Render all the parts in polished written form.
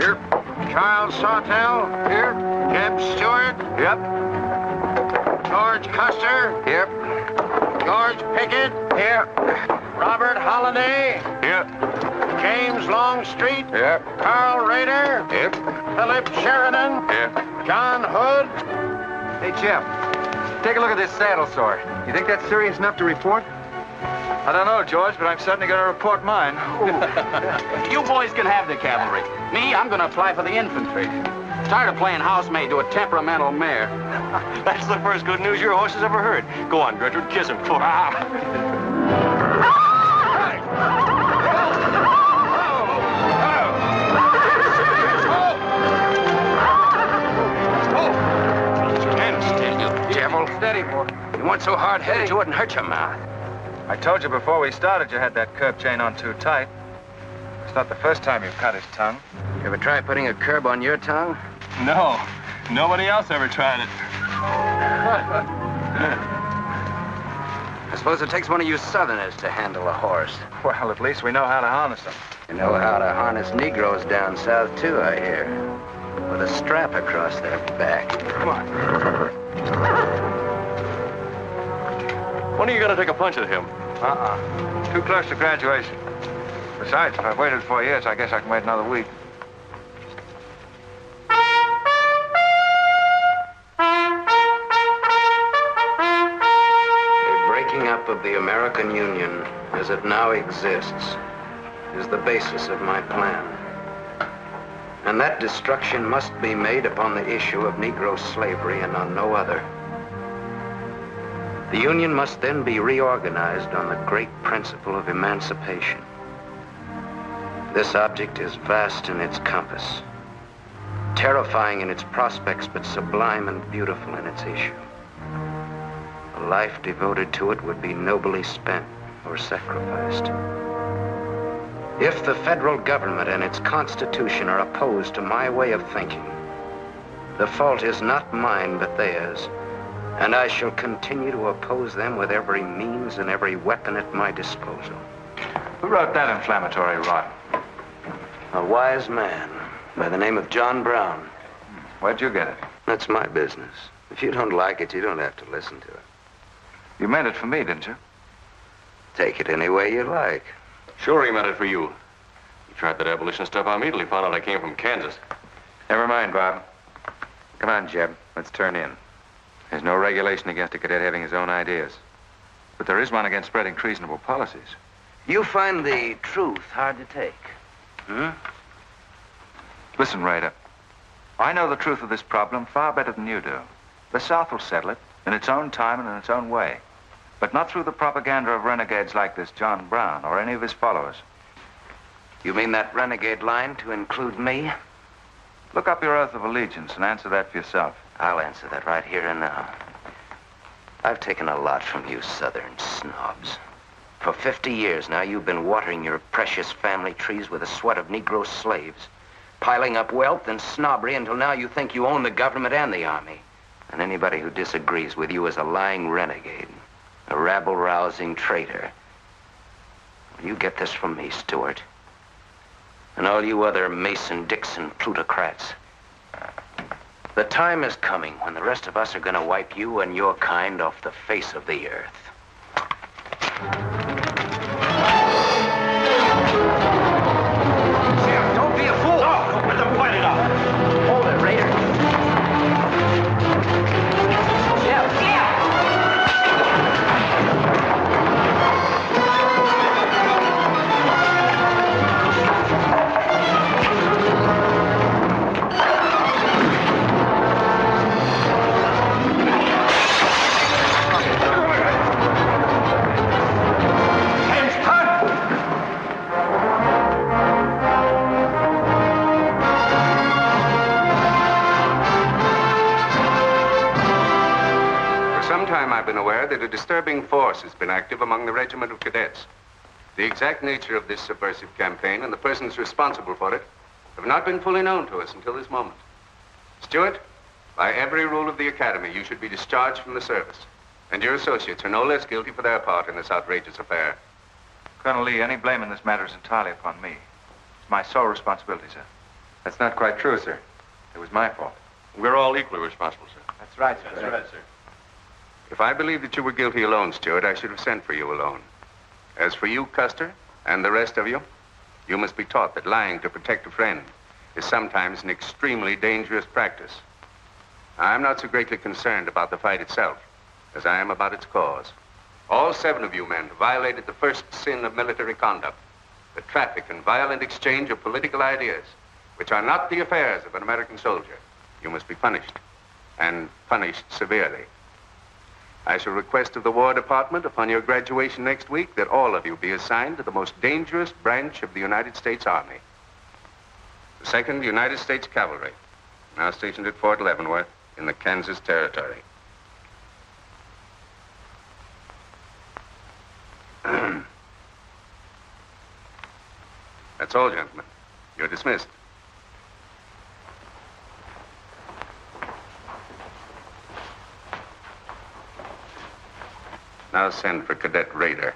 Here. Charles Sawtell. Here. Jeb Stewart. Yep. George Custer. Here. George Pickett. Here. Robert Holliday. Here. James Longstreet. Here. Carl Rader. Here. Philip Sheridan. Here. John Hood. Hey, Jeff. Take a look at this saddle sore. You think that's serious enough to report? I don't know, George, but I'm certainly going to report mine. You boys can have the cavalry. Me, I'm going to apply for the infantry. Tired of playing housemaid to a temperamental mare. That's the first good news your horse has ever heard. Go on, Gertrude, kiss him for Devil. Steady, boy. You weren't so hard-headed you wouldn't hurt your mouth. I told you before we started you had that curb chain on too tight. It's not the first time you've cut his tongue. You ever try putting a curb on your tongue? No. Nobody else ever tried it. I suppose it takes one of you Southerners to handle a horse. Well, at least we know how to harness them. You know how to harness Negroes down south, too, I hear. With a strap across their back. Come on. When are you going to take a punch at him? Too close to graduation. Besides, if I've waited 4 years, I guess I can wait another week. The breaking up of the American Union, as it now exists, is the basis of my plan. And that destruction must be made upon the issue of Negro slavery and on no other. The Union must then be reorganized on the great principle of emancipation. This object is vast in its compass, terrifying in its prospects, but sublime and beautiful in its issue. A life devoted to it would be nobly spent or sacrificed. If the federal government and its constitution are opposed to my way of thinking, the fault is not mine but theirs, and I shall continue to oppose them with every means and every weapon at my disposal. Who wrote that inflammatory rot? A wise man by the name of John Brown. Where'd you get it? That's my business. If you don't like it, you don't have to listen to it. You meant it for me, didn't you? Take it any way you like. Sure he meant it for you. He tried that abolitionist stuff on me till he found out I came from Kansas. Never mind, Bob. Come on, Jeb. Let's turn in. There's no regulation against a cadet having his own ideas. But there is one against spreading treasonable policies. You find the truth hard to take. Listen, Raider. I know the truth of this problem far better than you do. The South will settle it in its own time and in its own way. But not through the propaganda of renegades like this John Brown or any of his followers. You mean that renegade line to include me? Look up your oath of allegiance and answer that for yourself. I'll answer that right here and now. I've taken a lot from you Southern snobs. For 50 years now, you've been watering your precious family trees with the sweat of Negro slaves, piling up wealth and snobbery until now you think you own the government and the army. And anybody who disagrees with you is a lying renegade, a rabble-rousing traitor. Well, you get this from me, Stuart. And all you other Mason-Dixon plutocrats. The time is coming when the rest of us are going to wipe you and your kind off the face of the earth. Sheriff, don't be a fool. No, let them fight it out. Hold it, Raider. Sheriff, I've been aware that a disturbing force has been active among the regiment of cadets. The exact nature of this subversive campaign and the persons responsible for it have not been fully known to us until this moment. Stuart, by every rule of the academy, you should be discharged from the service. And your associates are no less guilty for their part in this outrageous affair. Colonel Lee, any blame in this matter is entirely upon me. It's my sole responsibility, sir. That's not quite true, sir. It was my fault. We're all equally responsible, sir. That's right, sir. That's right, sir. If I believed that you were guilty alone, Stuart, I should have sent for you alone. As for you, Custer, and the rest of you, you must be taught that lying to protect a friend is sometimes an extremely dangerous practice. I'm not so greatly concerned about the fight itself as I am about its cause. All 7 of you men violated the first sin of military conduct, the traffic and violent exchange of political ideas, which are not the affairs of an American soldier. You must be punished, and punished severely. I shall request of the War Department upon your graduation next week that all of you be assigned to the most dangerous branch of the United States Army. The 2nd United States Cavalry, now stationed at Fort Leavenworth in the Kansas Territory. That's all, gentlemen. You're dismissed. Now send for Cadet Raider.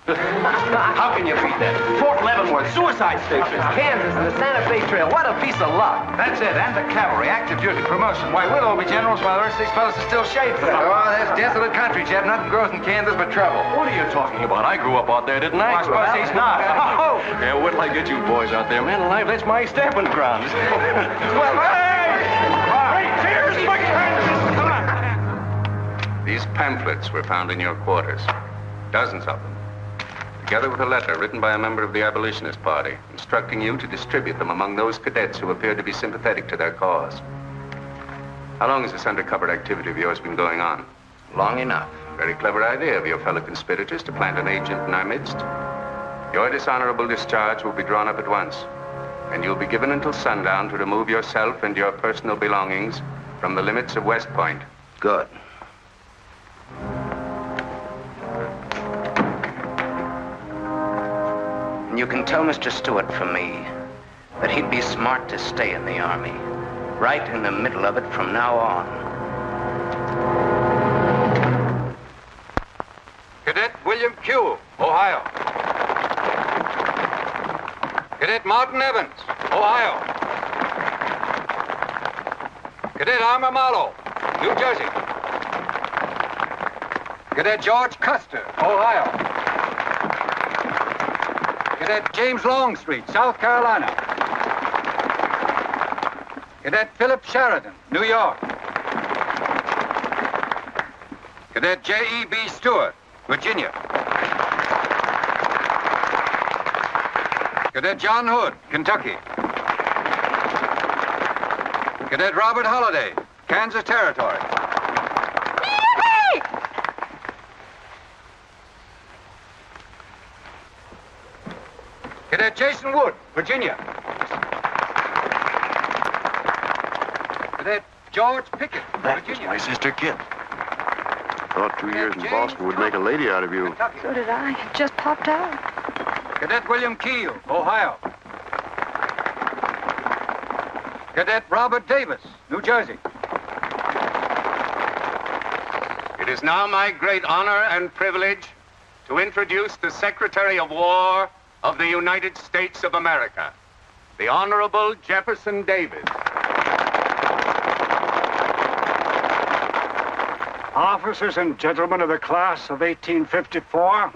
How can you beat that? Fort Leavenworth, suicide station. Kansas and the Santa Fe Trail. What a piece of luck. That's it, and the cavalry, active duty, promotion. Why, we'll all be generals while the rest of these fellows are still shaving. Oh, that's desolate country, Jeff. Nothing grows in Kansas but trouble. What are you talking about? I grew up out there, didn't I? I suppose he's not. Yeah, wait till I get you boys out there. Man alive, that's my stamping grounds. Well, hey! Cheers, my friends! Come on. These pamphlets were found in your quarters. Dozens of them. Together with a letter written by a member of the abolitionist party, instructing you to distribute them among those cadets who appeared to be sympathetic to their cause. How long has this undercover activity of yours been going on? Long enough. Very clever idea of your fellow conspirators to plant an agent in our midst. Your dishonorable discharge will be drawn up at once, and you'll be given until sundown to remove yourself and your personal belongings from the limits of West Point. Good. And you can tell Mr. Stuart from me that he'd be smart to stay in the Army, right in the middle of it from now on. Cadet William Q., Ohio. Cadet Martin Evans, Ohio. Cadet Armour Marlowe, New Jersey. Cadet George Custer, Ohio. Cadet James Longstreet, South Carolina. Cadet Philip Sheridan, New York. Cadet J.E.B. Stewart, Virginia. Cadet John Hood, Kentucky. Cadet Robert Holliday, Kansas Territory. Cadet Jason Wood, Virginia. Cadet George Pickett, Virginia. My sister Kit. Thought 2 years in Boston would make a lady out of you. Kentucky. So did I. It just popped out. Cadet William Keel, Ohio. Cadet Robert Davis, New Jersey. It is now my great honor and privilege to introduce the Secretary of War of the United States of America, the Honorable Jefferson Davis. Officers and gentlemen of the class of 1854,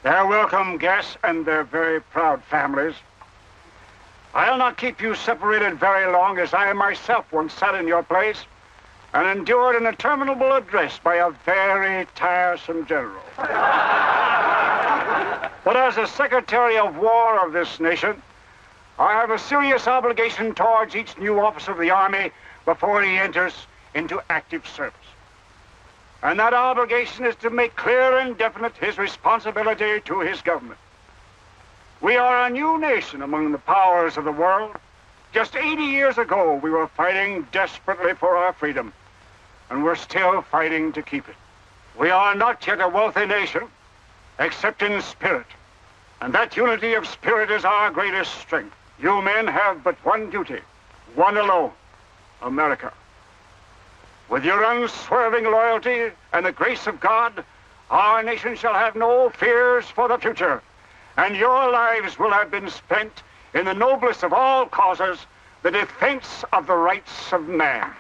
their welcome guests and their very proud families, I'll not keep you separated very long, as I myself once sat in your place and endured an interminable address by a very tiresome general. But as a Secretary of War of this nation, I have a serious obligation towards each new officer of the Army before he enters into active service. And that obligation is to make clear and definite his responsibility to his government. We are a new nation among the powers of the world. Just 80 years ago, we were fighting desperately for our freedom, and we're still fighting to keep it. We are not yet a wealthy nation, except in spirit, and that unity of spirit is our greatest strength. You men have but one duty, one alone, America. With your unswerving loyalty and the grace of God, our nation shall have no fears for the future, and your lives will have been spent in the noblest of all causes, the defense of the rights of man.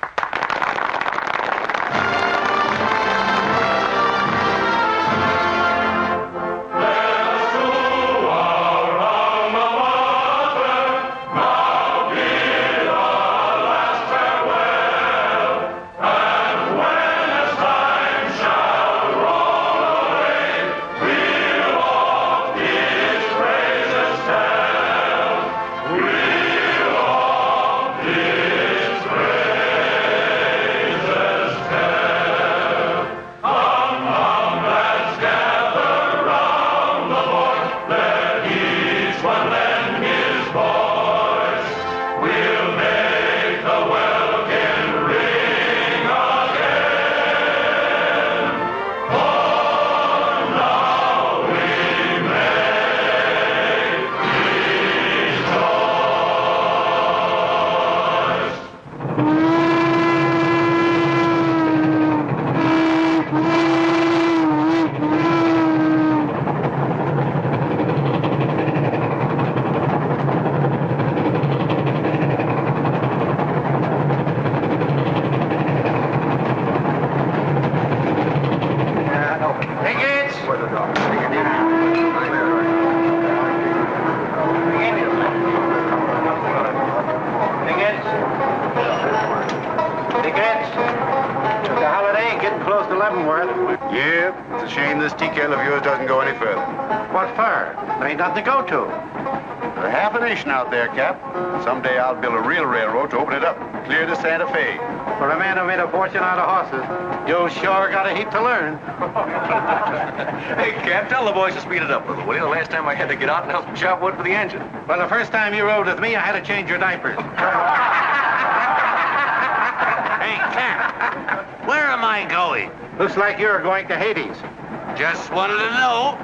Nothing to go to. There's half a nation out there, Cap. Someday I'll build a real railroad to open it up, clear to Santa Fe. For a man who made a fortune out of horses, you sure got a heap to learn. Hey, Cap, tell the boys to speed it up a little, will you? The last time I had to get out and help them chop wood for the engine. Well, the first time you rode with me, I had to change your diapers. Hey, Cap, where am I going? Looks like you're going to Hades. Just wanted to know.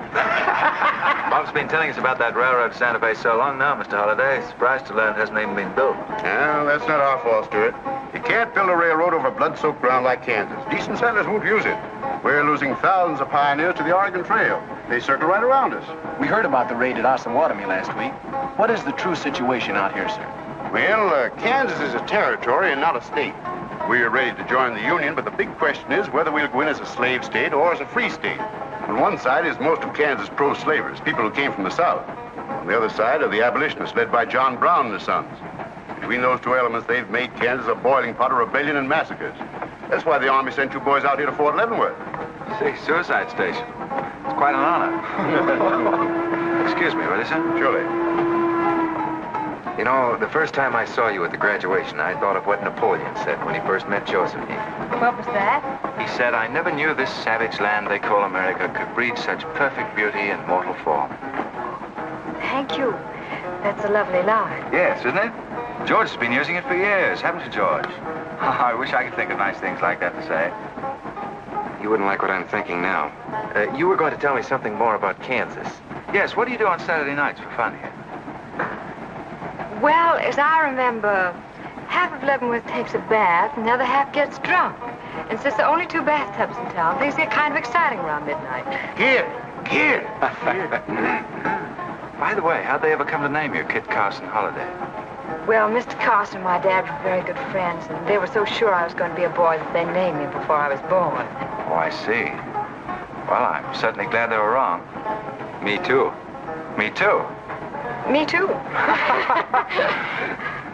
Bob's been telling us about that railroad to Santa Fe so long now, Mr. Holliday. Surprised to learn it hasn't even been built. Well, that's not our fault, Stuart. You can't build a railroad over blood-soaked ground like Kansas. Decent settlers won't use it. We're losing thousands of pioneers to the Oregon Trail. They circle right around us. We heard about the raid at Osawatomie last week. What is the true situation out here, sir? Well, Kansas is a territory and not a state. We're ready to join the Union, but the big question is whether we'll go in as a slave state or as a free state. On one side is most of Kansas pro-slavers, people who came from the South. On the other side are the abolitionists, led by John Brown and his sons. Between those two elements, they've made Kansas a boiling pot of rebellion and massacres. That's why the Army sent you boys out here to Fort Leavenworth. See, suicide station. It's quite an honor. Excuse me, will you, sir? Surely. You know, the first time I saw you at the graduation, I thought of what Napoleon said when he first met Josephine. What was that? He said, I never knew this savage land they call America could breed such perfect beauty in mortal form. Thank you. That's a lovely line. Yes, isn't it? George has been using it for years, haven't you, George? I wish I could think of nice things like that to say. You wouldn't like what I'm thinking now. You were going to tell me something more about Kansas. Yes, what do you do on Saturday nights for fun here? Well, as I remember, half of Leavenworth takes a bath and the other half gets drunk. And since there are only 2 bathtubs in town, things get kind of exciting around midnight. Kid! By the way, how'd they ever come to name you Kit Carson Holiday? Well, Mr. Carson and my dad were very good friends, and they were so sure I was going to be a boy that they named me before I was born. Oh, I see. Well, I'm certainly glad they were wrong. Me too. Me too. Me too.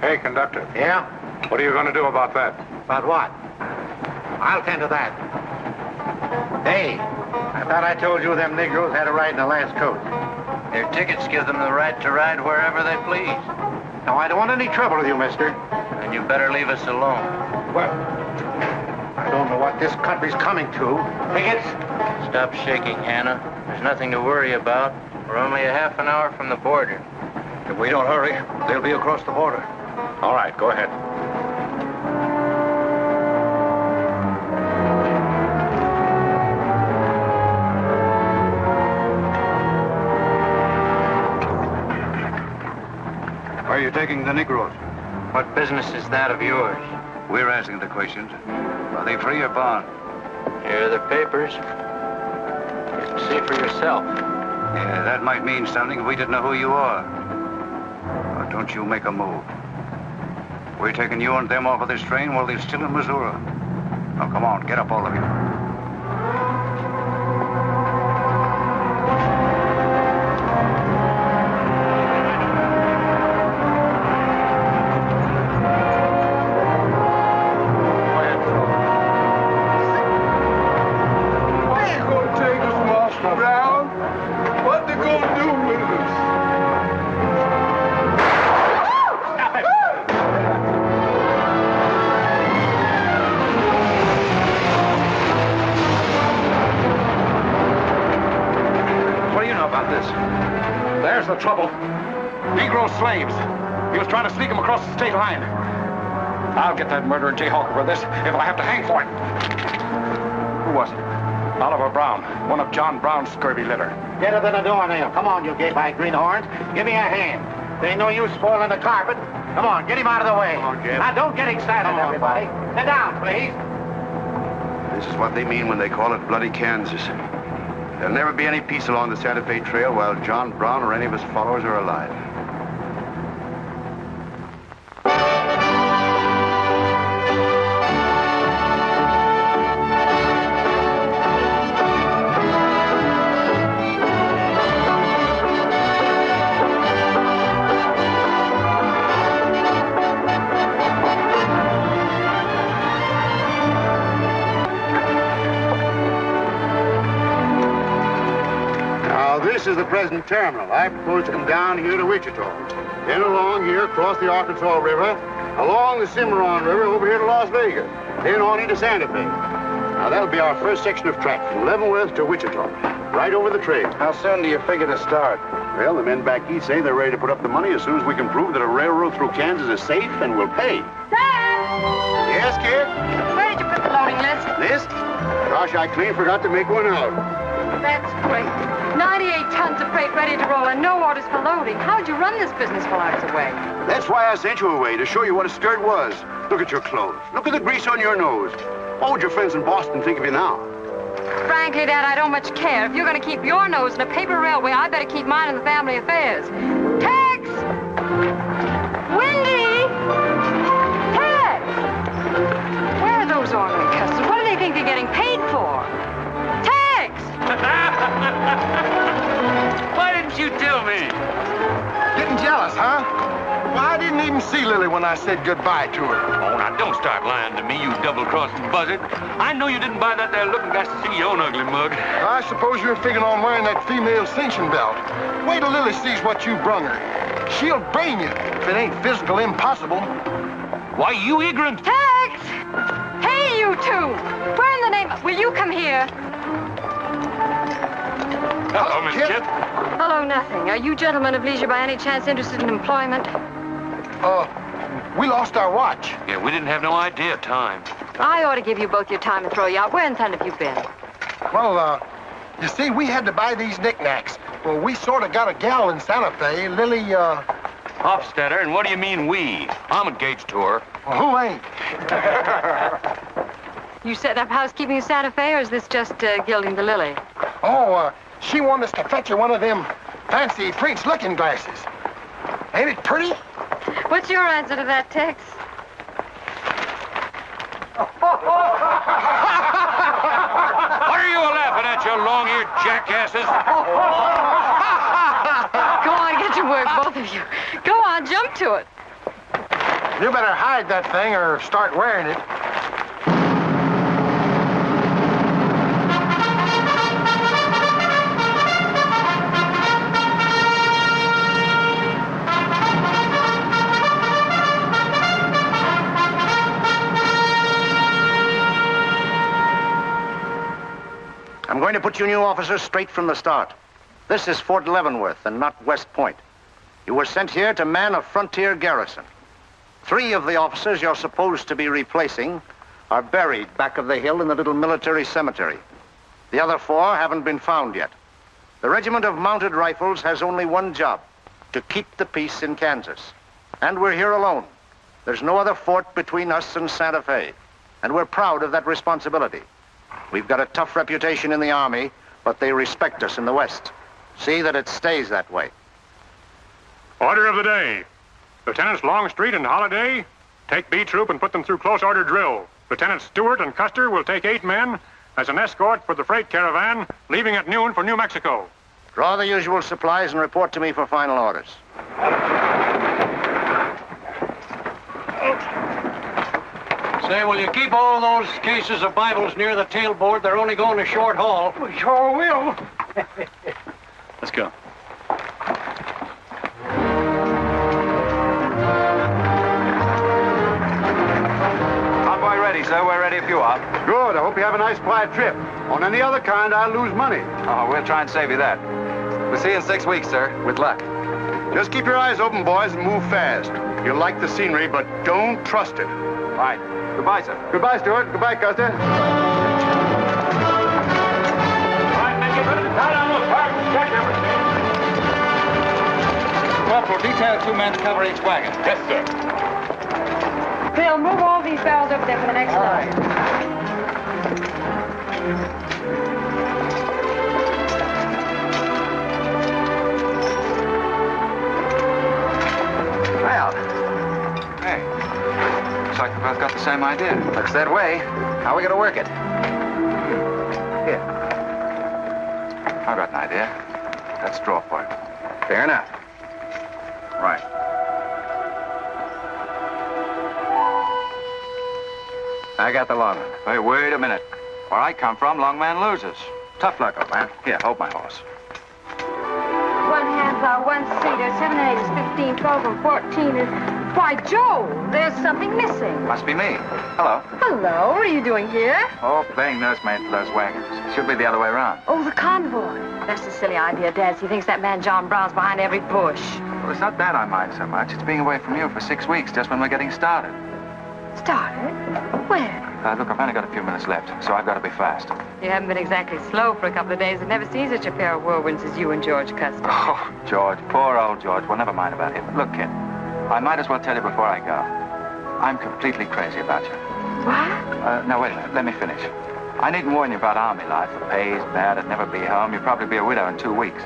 Hey, conductor. Yeah? What are you going to do about that? About what? I'll tend to that. Hey, I thought I told you them Negroes had a right in the last coach. Their tickets give them the right to ride wherever they please. Now, I don't want any trouble with you, mister. And you better leave us alone. Well, I don't know what this country's coming to. Tickets? Stop shaking, Hannah. There's nothing to worry about. We're only a half an hour from the border. If we don't hurry, they'll be across the border. All right, go ahead. Where are you taking the Negroes? What business is that of yours? We're asking the questions. Are they free or bond? Here are the papers. You can see for yourself. Yeah, that might mean something if we didn't know who you are. Now, don't you make a move. We're taking you and them off of this train while they're still in Missouri. Now, come on, get up, all of you. There's the trouble. Negro slaves. He was trying to sneak them across the state line. I'll get that murdering Jayhawk over this if I have to hang for it. Who was it? Oliver Brown, one of John Brown's scurvy litter. Get it in the doornail. Come on, you gay-eyed greenhorns. Give me a hand. There ain't no use spoiling the carpet. Come on, get him out of the way. Come on, Jeff. Now, don't get excited, everybody. Sit down, please. This is what they mean when they call it bloody Kansas. There'll never be any peace along the Santa Fe Trail while John Brown or any of his followers are alive. This is the present terminal. I propose to come down here to Wichita, then along here across the Arkansas River, along the Cimarron River over here to Las Vegas, then on into Santa Fe. Now, that'll be our first section of track from Leavenworth to Wichita, right over the trail. How soon do you figure to start? Well, the men back east say they're ready to put up the money as soon as we can prove that a railroad through Kansas is safe and will pay. Dad! Yes, kid? Where did you put the loading list? List? Gosh, I clean forgot to make one out. That's great. 98 tons of freight ready to roll and no orders for loading. How'd you run this business while I was away? That's why I sent you away, to show you what a skirt was. Look at your clothes. Look at the grease on your nose. What would your friends in Boston think of you now? Frankly, Dad, I don't much care. If you're going to keep your nose in a paper railway, I better keep mine in the family affairs. Tex! Wendy! Tex! Where are those orderly customers? What do they think they're getting paid for? Tex! Why didn't you tell me? Getting jealous, huh? Well, I didn't even see Lily when I said goodbye to her. Oh, now, don't start lying to me, you double-crossing buzzard. I know you didn't buy that there looking glass to see your own ugly mug. I suppose you're figuring on wearing that female cinching belt. Wait till Lily sees what you brung her. She'll brain you if it ain't physical impossible. Why, you ignorant. Tex! Hey, you two! Where in the name... Will you come here? Hello, Miss Kip. Hello, nothing. Are you gentlemen of leisure by any chance interested in employment? We lost our watch. Yeah, we didn't have no idea of time. I ought to give you both your time and throw you out. Where in town have you been? Well, you see, we had to buy these knickknacks. Well, we sort of got a gal in Santa Fe, Lily, Hofstadter, and what do you mean we? I'm engaged to her. Well, who ain't? You setting up housekeeping in Santa Fe, or is this just gilding the lily? Oh, she wanted us to fetch her one of them fancy French looking glasses. Ain't it pretty? What's your answer to that, Tex? What are you laughing at, you long-eared jackasses? Go on, get your work, both of you. Go on, jump to it. You better hide that thing or start wearing it. I'm going to put you new officers straight from the start. This is Fort Leavenworth and not West Point. You were sent here to man a frontier garrison. 3 of the officers you're supposed to be replacing are buried back of the hill in the little military cemetery. The other 4 haven't been found yet. The Regiment of Mounted Rifles has only one job, to keep the peace in Kansas. And we're here alone. There's no other fort between us and Santa Fe. And we're proud of that responsibility. We've got a tough reputation in the Army, but they respect us in the West. See that it stays that way. Order of the day. Lieutenants Longstreet and Holiday, take B Troop and put them through close order drill. Lieutenants Stuart and Custer will take 8 men as an escort for the freight caravan, leaving at noon for New Mexico. Draw the usual supplies and report to me for final orders. Say, will you keep all those cases of Bibles near the tailboard? They're only going a short haul. We sure will. Let's go. Convoy ready, sir. We're ready if you are. Good. I hope you have a nice, quiet trip. On any other kind, I'll lose money. Oh, we'll try and save you that. We'll see you in 6 weeks, sir. With luck. Just keep your eyes open, boys, and move fast. You'll like the scenery, but don't trust it. Right. Goodbye, sir. Goodbye, Stuart. Goodbye, Custer. Corporal, detail 2 men to cover each wagon. Yes, sir. Phil, move all these barrels over there for the next load. Well, hey, looks like we both got the same idea. Looks that way. How are we going to work it? Here. I've got an idea. Let's draw for it. Fair enough. Right. I got the long one. Hey, wait a minute. Where I come from, long man loses. Tough luck, old man. Here, hold my horse. 1 handsaw, 1 seater, 7 and 8 is 15, 12 and 14 is... Why, Joe, there's something missing. Must be me. Hello. Hello, what are you doing here? Oh, playing nursemaid for those wagons. Should be the other way around. Oh, the convoy. That's a silly idea, Dad. He thinks that man John Brown's behind every bush. Well, it's not that I mind so much. It's being away from you for 6 weeks, just when we're getting started. Started? Where? Look, I've only got a few minutes left, so I've got to be fast. You haven't been exactly slow for a couple of days. I've never seen such a pair of whirlwinds as you and George Custer. Oh, George, poor old George. Well, never mind about him. Look, kid, I might as well tell you before I go. I'm completely crazy about you. What? Now, wait a minute. Let me finish. I needn't warn you about army life. The pay's bad. I'd never be home. You'd probably be a widow in 2 weeks.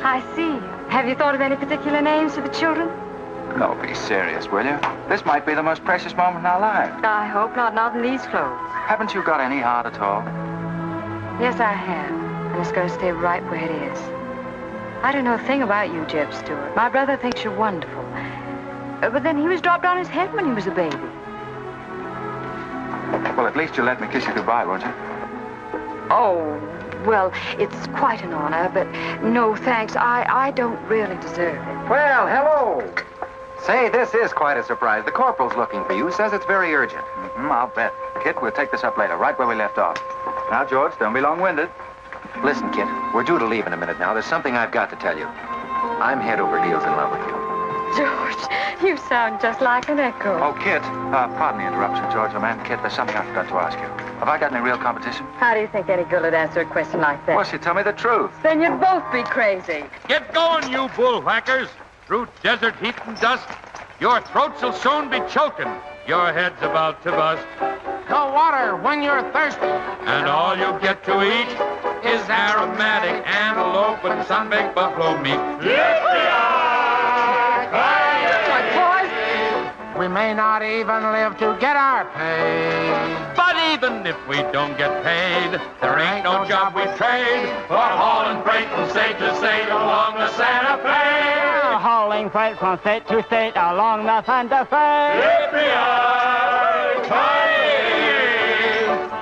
I see. Have you thought of any particular names for the children? No, be serious, will you? This might be the most precious moment in our lives. I hope not in these clothes. Haven't you got any heart at all? Yes, I have. And it's going to stay right where it is. I don't know a thing about you, Jeb Stewart. My brother thinks you're wonderful. But then he was dropped on his head when he was a baby. Well, at least you'll let me kiss you goodbye, won't you? Oh, well, it's quite an honor, but no thanks. I don't really deserve it. Well, hello. Say, this is quite a surprise. The corporal's looking for you. Says it's very urgent. I'll bet. Kit, we'll take this up later, right where we left off. Now, George, don't be long-winded. Listen, Kit, we're due to leave in a minute now. There's something I've got to tell you. I'm head over heels in love with you. George, you sound just like an echo. Oh, Kit, pardon the interruption, George. Oh, man, Kit, there's something I forgot to ask you. Have I got any real competition? How do you think any girl would answer a question like that? Well, she'd tell me the truth. Then you'd both be crazy. Get going, you bullwhackers. Through desert heat and dust, your throats will soon be choking. Your head's about to bust. No water when you're thirsty. And all you get to eat is aromatic antelope and sun-baked buffalo meat. We may not even live to get our pay. But even if we don't get paid, there ain't no job we trade for hauling freight from state to state along the Santa Fe. Hauling freight from state to state along the Santa Fe.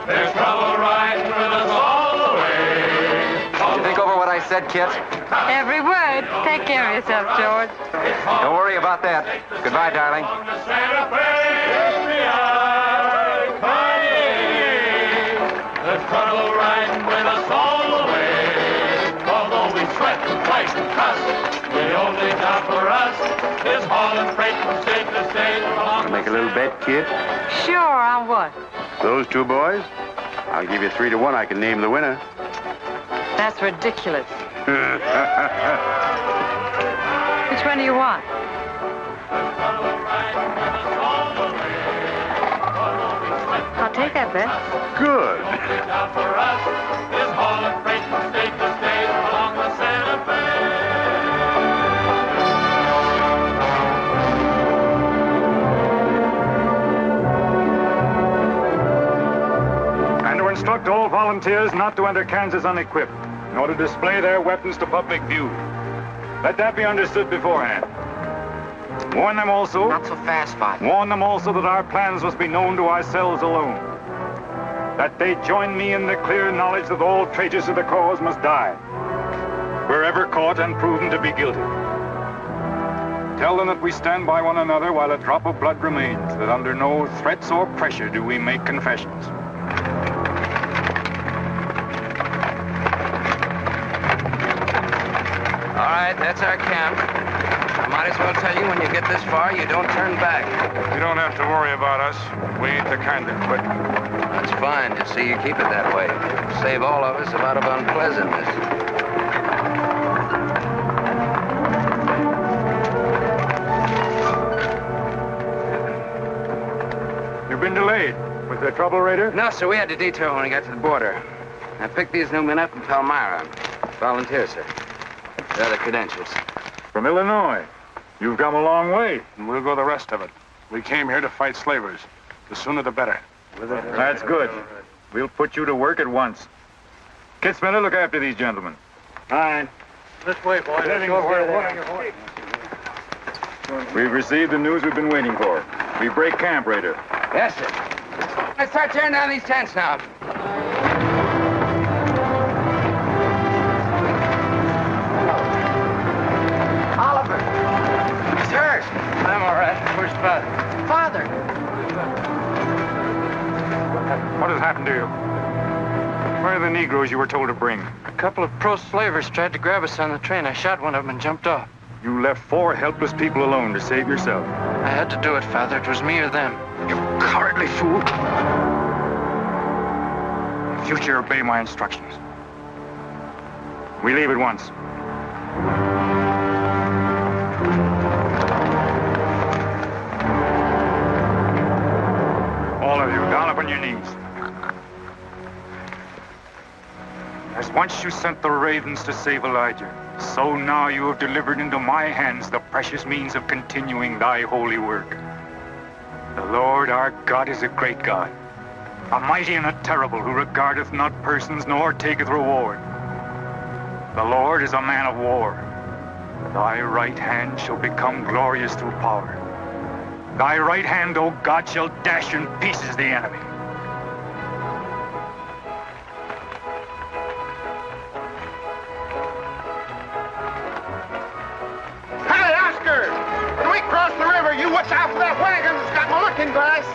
There's trouble riding with us all the way. Did you think over what I said, Kit? Every word. Take care of yourself, George. Don't worry about that. Goodbye, darling. There's trouble riding with us all the way. Although we sweat and fight and cuss, the only job for us is hauling freight from state to state along. Make a little bet, Kid? Sure, on what? Those 2 boys? I'll give you 3 to 1. I can name the winner. That's ridiculous. Which one do you want? I'll take that bet. Good. For us is hauling freight from state to state along the Santa Fe. instruct all volunteers not to enter Kansas unequipped, nor to display their weapons to public view. Let that be understood beforehand. Warn them also... Not so fast, Father. Warn them also that our plans must be known to ourselves alone. That they join me in the clear knowledge that all traitors to the cause must die, wherever caught and proven to be guilty. Tell them that we stand by one another while a drop of blood remains, that under no threats or pressure do we make confessions. All right, that's our camp. I might as well tell you when you get this far, you don't turn back. You don't have to worry about us. We ain't the kind that quit. That's fine. Just see you keep it that way. Save all of us a lot of unpleasantness. You've been delayed. Was there trouble, Raider? No, sir. We had to detour when we got to the border. I picked these new men up in Palmyra. Volunteers, sir. There are the credentials. From Illinois. You've come a long way. And we'll go the rest of it. We came here to fight slavers. The sooner the better. That's good. We'll put you to work at once. Kit Spinner, look after these gentlemen. Fine. This way, boys. We've received the news we've been waiting for. We break camp, Raider. Yes, sir. Let's start tearing down these tents now. Oliver. He's hurt. I'm all right. Where's Father? Father. What has happened to you? Where are the Negroes you were told to bring? A couple of pro-slavers tried to grab us on the train. I shot one of them and jumped off. You left 4 helpless people alone to save yourself. I had to do it, Father. It was me or them. You cowardly fool. In future, obey my instructions. We leave at once. All of you, down upon your knees. As once you sent the ravens to save Elijah, so now you have delivered into my hands the precious means of continuing thy holy work. The Lord our God is a great God, a mighty and a terrible, who regardeth not persons nor taketh reward. The Lord is a man of war. Thy right hand shall become glorious through power. Thy right hand, O God, shall dash in pieces the enemy. Hey, Oscar! When we cross the river, you watch out for that wagon that's got my looking glass.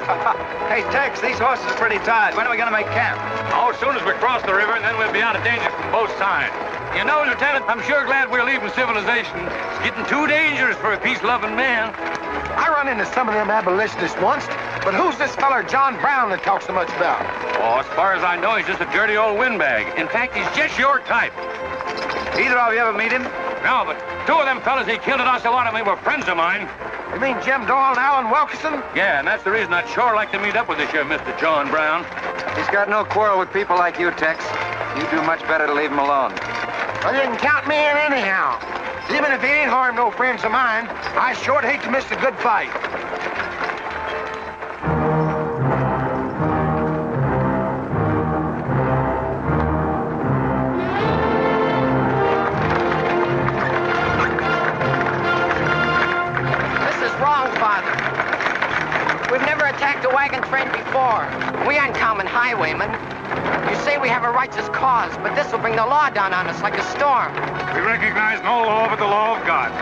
Hey, Tex, these horses are pretty tired. When are we going to make camp? Oh, as soon as we cross the river, and then we'll be out of danger from both sides. You know, Lieutenant, I'm sure glad we're leaving civilization. It's getting too dangerous for a peace-loving man. I run into some of them abolitionists once, but who's this feller John Brown that talks so much about? Oh, as far as I know, he's just a dirty old windbag. In fact, he's just your type. Either of you ever meet him? No, but 2 of them fellas he killed at Osawatomie were friends of mine. You mean Jim Doyle and Alan Wilkerson? Yeah, and that's the reason I'd sure like to meet up with this here Mr. John Brown. He's got no quarrel with people like you, Tex. You do much better to leave him alone. Well, you can count me in anyhow. Even if he ain't harmed no friends of mine, I sure hate to miss a good fight. This is wrong, Father. We've never attacked a wagon train before. We aren't common highwaymen. You say we have a righteous cause, but this will bring the law down on us like a storm. We recognize no law but the law of God.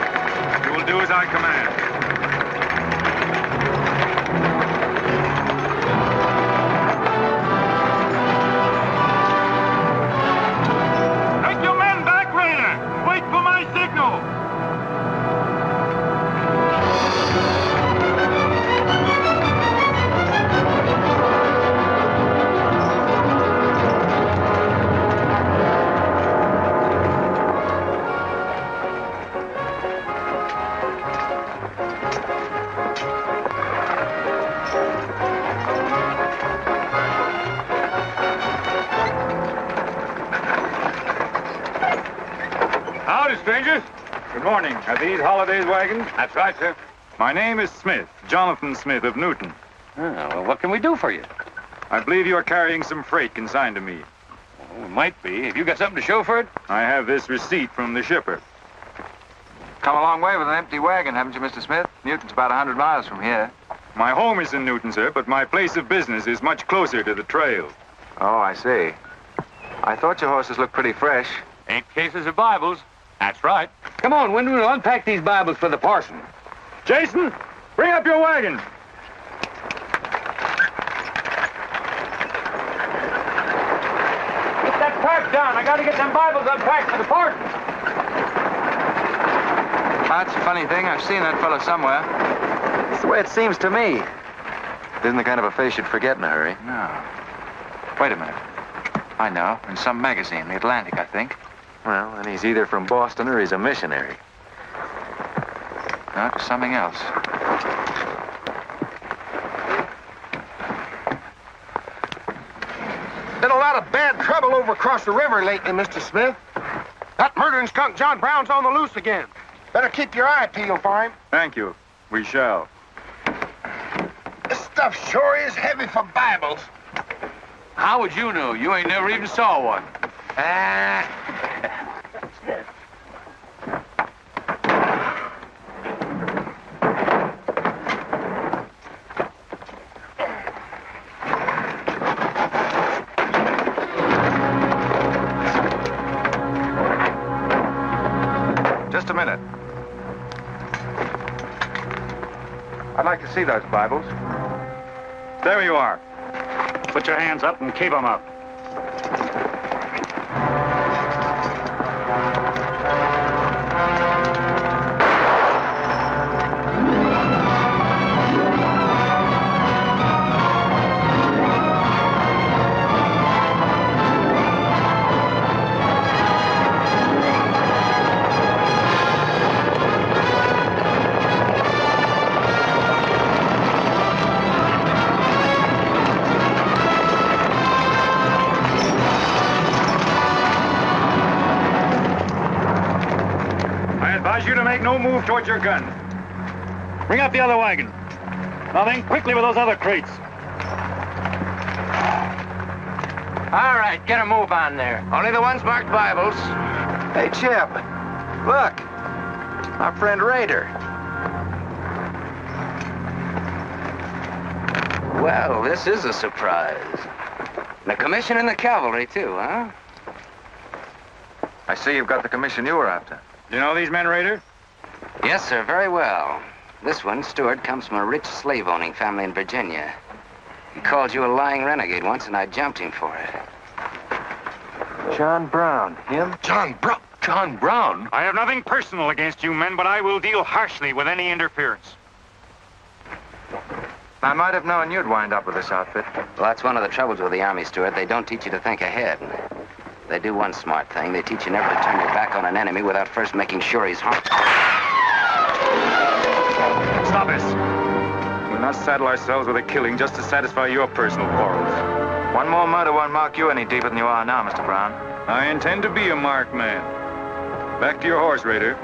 You will do as I command. Take your men back, Raider. Wait for my signal. Howdy, strangers. Good morning. Are these Holiday's wagons? That's right, sir. My name is Smith, Jonathan Smith of Newton. Oh, well, what can we do for you? I believe you are carrying some freight consigned to me. Oh, it might be. Have you got something to show for it? I have this receipt from the shipper. Come a long way with an empty wagon, haven't you, Mr. Smith? Newton's about 100 miles from here. My home is in Newton, sir, but my place of business is much closer to the trail. Oh, I see. I thought your horses looked pretty fresh. Ain't cases of Bibles. That's right. Come on, Wyndham, we'll unpack these Bibles for the parson. Jason, bring up your wagon. Get that pack down. I gotta get them Bibles unpacked for the parson. That's a funny thing. I've seen that fellow somewhere. It's the way it seems to me. It isn't the kind of a face you'd forget in a hurry. No. Wait a minute. I know. In some magazine, The Atlantic, I think. Well, then he's either from Boston or he's a missionary. No, it's something else. Been a lot of bad trouble over across the river lately, Mr. Smith. That murdering skunk John Brown's on the loose again. Better keep your eye peeled for him. Thank you. We shall. This stuff sure is heavy for Bibles. How would you know? You ain't never even saw one. Just a minute. I'd like to see those Bibles. There you are. Put your hands up and keep them up. You to make no move towards your gun. Bring up the other wagon. Now then, quickly with those other crates. All right, get a move on there. Only the ones marked Bibles. Hey, Chip. Look. Our friend Raider. Well, this is a surprise. And a commission in the cavalry, too, huh? I see you've got the commission you were after. You know these men, Raider? Yes, sir, very well. This one, Stuart, comes from a rich slave-owning family in Virginia. He called you a lying renegade once, and I jumped him for it. John Brown. Him? John Brown. John Brown? I have nothing personal against you men, but I will deal harshly with any interference. I might have known you'd wind up with this outfit. Well, that's one of the troubles with the Army, Stuart. They don't teach you to think ahead. They do one smart thing. They teach you never to turn your back on an enemy without first making sure he's harmed. Stop us. We'll not saddle ourselves with a killing just to satisfy your personal quarrels. One more murder won't mark you any deeper than you are now, Mr. Brown. I intend to be a marked man. Back to your horse, Raider.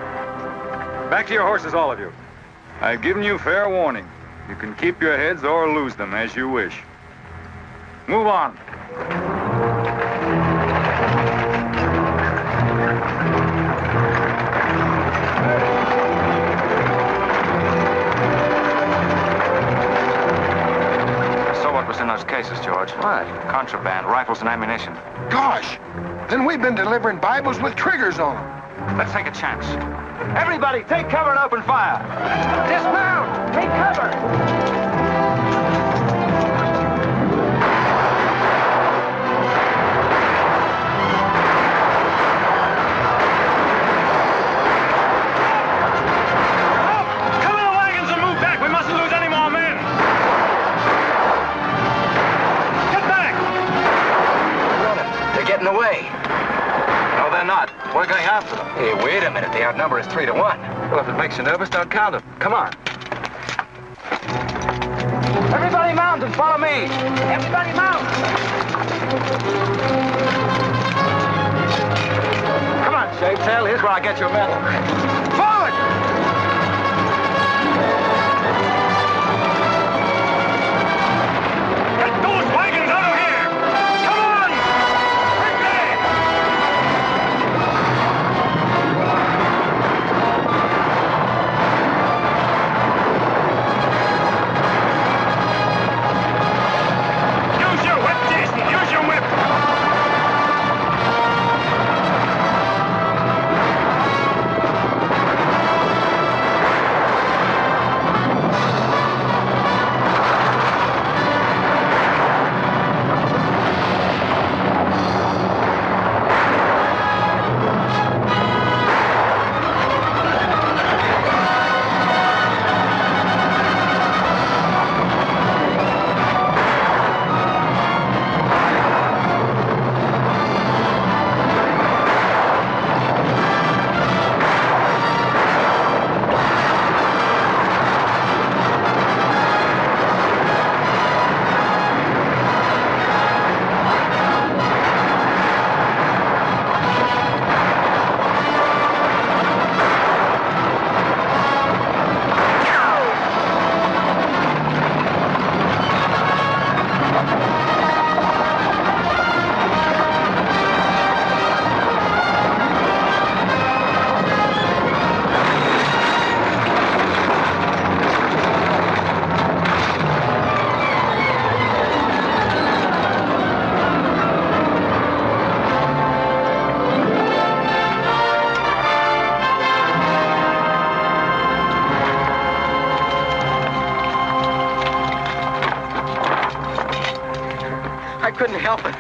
Back to your horses, all of you. I've given you fair warning. You can keep your heads or lose them as you wish. Move on. In those cases, George. What? Contraband, rifles and ammunition. Gosh, then we've been delivering Bibles with triggers on them. Let's take a chance. Everybody, take cover and open fire. Dismount! Take cover! Away. No, they're not. We're going after them. Hey, wait a minute. They outnumber us 3 to 1. Well, if it makes you nervous, don't count them. Come on. Everybody mount and follow me. Everybody mount. Come on, Shave Tail. Here's where I get your medal. Forward! Get those wagons out help it.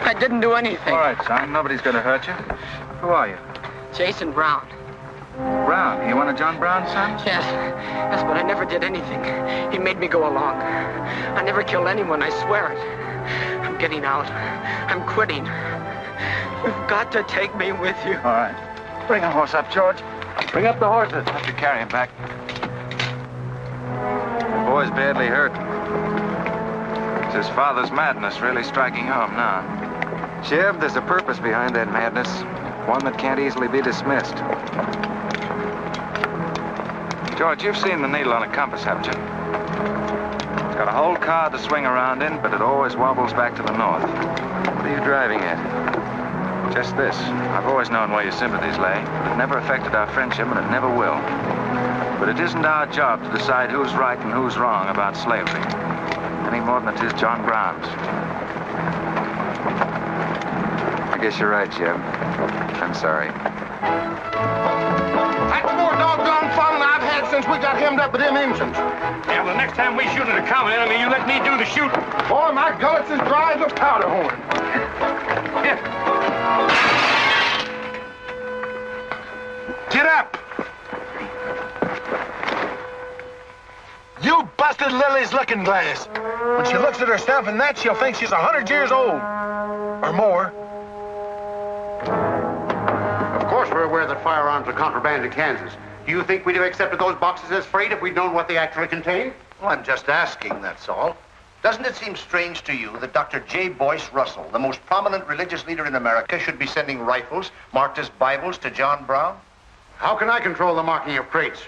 I didn't do anything. All right, son. Nobody's going to hurt you. Who are you? Jason Brown. Brown. You one of John Brown's sons? Yes. Yes, but I never did anything. He made me go along. I never killed anyone, I swear it. I'm getting out. I'm quitting. You've got to take me with you. All right. Bring a horse up, George. Bring up the horses. Have to carry him back. The boy's badly hurt. It's his father's madness really striking home now. J.E.B, there's a purpose behind that madness. One that can't easily be dismissed. George, you've seen the needle on a compass, haven't you? It's got a whole card to swing around in, but it always wobbles back to the north. What are you driving at? Just this. I've always known where your sympathies lay, but it never affected our friendship, and it never will. But it isn't our job to decide who's right and who's wrong about slavery, any more than it is John Brown's. I guess you're right, J.E.B. I'm sorry. That's more doggone fun than I've had since we got hemmed up with them engines. Yeah, well, the next time we shoot at a common enemy, you let me do the shooting. Boy, my gullets as dry as a powder horn. Get up! You busted Lily's looking glass. When she looks at herself in that, she'll think she's 100 years old. Or more. Of course we're aware that firearms are contraband in Kansas. Do you think we'd have accepted those boxes as freight if we'd known what they actually contained? Well, I'm just asking, that's all. Doesn't it seem strange to you that Dr. J. Boyce Russell, the most prominent religious leader in America, should be sending rifles marked as Bibles to John Brown? How can I control the marking of crates?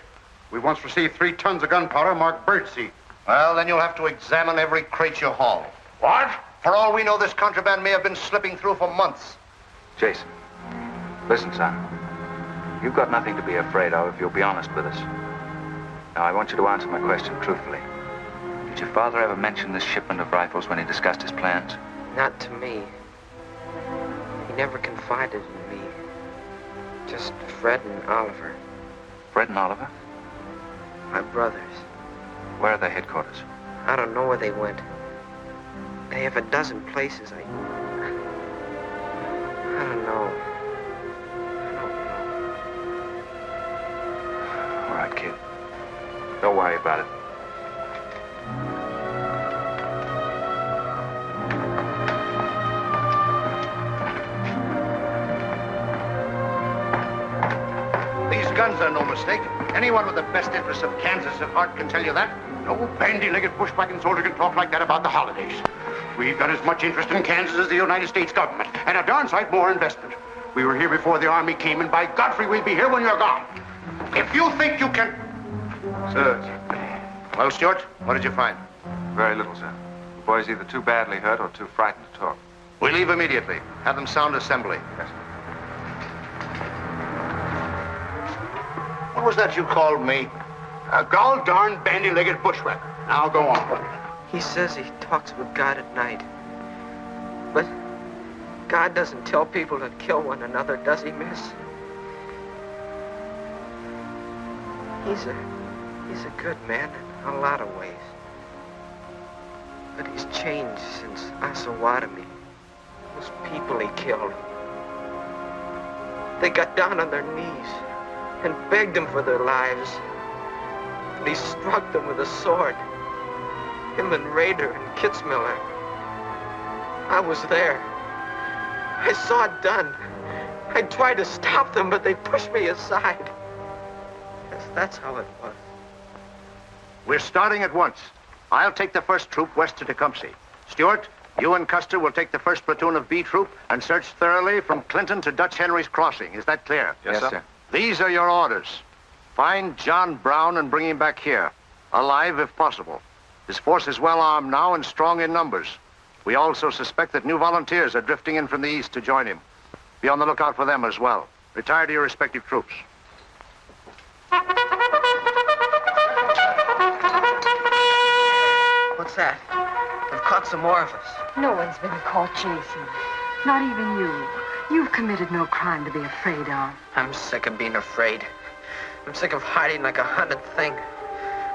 We once received 3 tons of gunpowder marked birdseed. Well, then you'll have to examine every crate you haul. What? For all we know, this contraband may have been slipping through for months. Jason, listen, son. You've got nothing to be afraid of if you'll be honest with us. Now, I want you to answer my question truthfully. Did your father ever mention this shipment of rifles when he discussed his plans? Not to me. He never confided in me. Just Fred and Oliver. Fred and Oliver? My brothers. Where are their headquarters? I don't know where they went. They have a dozen places. I don't know. All right, kid. Don't worry about it. These guns are no mistake. Anyone with the best interests of Kansas at heart can tell you that. No bandy-legged bushwhacking soldier can talk like that about the holidays. We've got as much interest in Kansas as the United States government, and a darn sight more investment. We were here before the Army came, and by Godfrey, we'll be here when you're gone. If you think you can... Sir. Well, Stuart, what did you find? Very little, sir. The boy's either too badly hurt or too frightened to talk. We leave immediately. Have them sound assembly. Yes, sir. What was that you called me? A gall-darn bandy-legged bushwhacker. Now go on. He says he talks with God at night. But God doesn't tell people to kill one another, does he, miss? He's a good man in a lot of ways. But he's changed since Osawatomie. Those people he killed. They got down on their knees and begged him for their lives. But he struck them with a sword. Him and Rader and Kitzmiller. I was there. I saw it done. I tried to stop them, but they pushed me aside. Yes, that's how it was. We're starting at once. I'll take the first troop west to Tecumseh. Stuart, you and Custer will take the first platoon of B troop and search thoroughly from Clinton to Dutch Henry's Crossing. Is that clear? Yes, sir. These are your orders. Find John Brown and bring him back here, alive if possible. His force is well armed now and strong in numbers. We also suspect that new volunteers are drifting in from the east to join him. Be on the lookout for them as well. Retire to your respective troops. What's that? They've caught some more of us. No one's been caught, Jason. Not even you. You've committed no crime to be afraid of. I'm sick of being afraid. I'm sick of hiding like a hunted thing.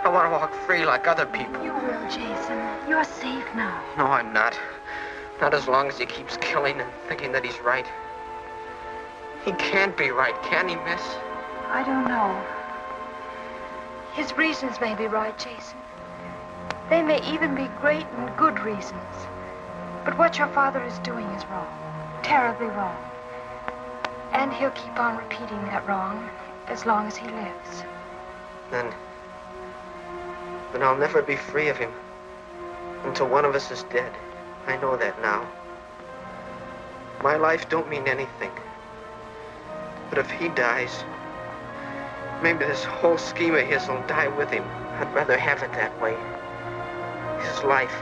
I want to walk free like other people. You will, Jason. You're safe now. No, I'm not. Not as long as he keeps killing and thinking that he's right. He can't be right, can he, miss? I don't know. His reasons may be right, Jason. They may even be great and good reasons. But what your father is doing is wrong. Terribly wrong. And he'll keep on repeating that wrong as long as he lives. Then I'll never be free of him until one of us is dead. I know that now. My life don't mean anything. But if he dies, maybe this whole scheme of his will die with him. I'd rather have it that way. His life.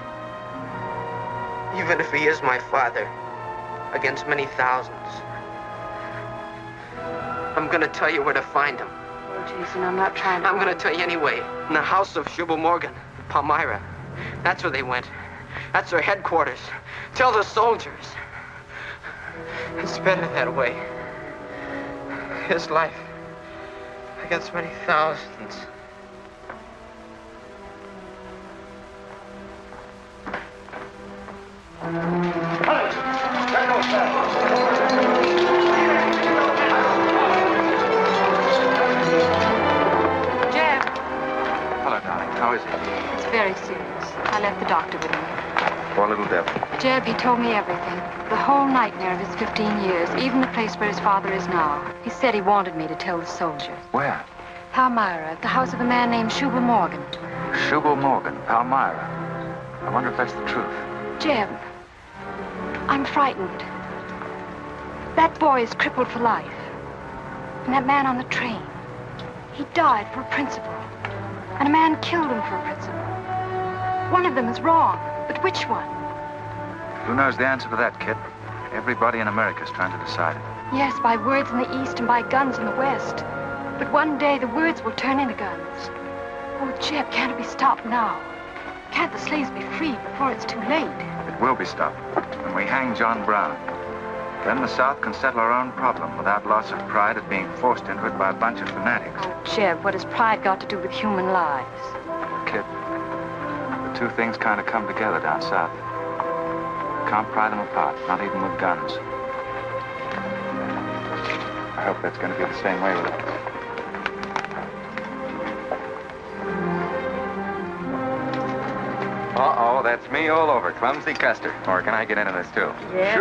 Even if he is my father, against many thousands. I'm gonna tell you where to find him. Oh, Jason, I'm not trying to... I'm gonna tell you anyway. In the house of Jubal Morgan, Palmyra. That's where they went. That's their headquarters. Tell the soldiers. It's better that way. His life against many thousands. Jeb. Hello, darling. How is he? It's very serious. I left the doctor with him. Poor little devil. Jeb, he told me everything. The whole nightmare of his 15 years, even the place where his father is now. He said he wanted me to tell the soldiers. Where? Palmyra, at the house of a man named Jubal Morgan. Jubal Morgan, Palmyra. I wonder if that's the truth. Jeb, I'm frightened. That boy is crippled for life. And that man on the train, he died for a principle. And a man killed him for a principle. One of them is wrong, but which one? Who knows the answer to that, kid? Everybody in America is trying to decide it. Yes, by words in the East and by guns in the West. But one day the words will turn into guns. Oh, Jeb, can't it be stopped now? Can't the slaves be freed before it's too late? It will be stopped when we hang John Brown. Then the South can settle our own problem without loss of pride at being forced into it by a bunch of fanatics. Oh, Jeb, what has pride got to do with human lives? Kid, the two things kind of come together down south. Can't pry them apart, not even with guns. I hope that's going to be the same way with us. Uh-oh, that's me all over. Clumsy Custer. Or can I get into this, too? Yeah.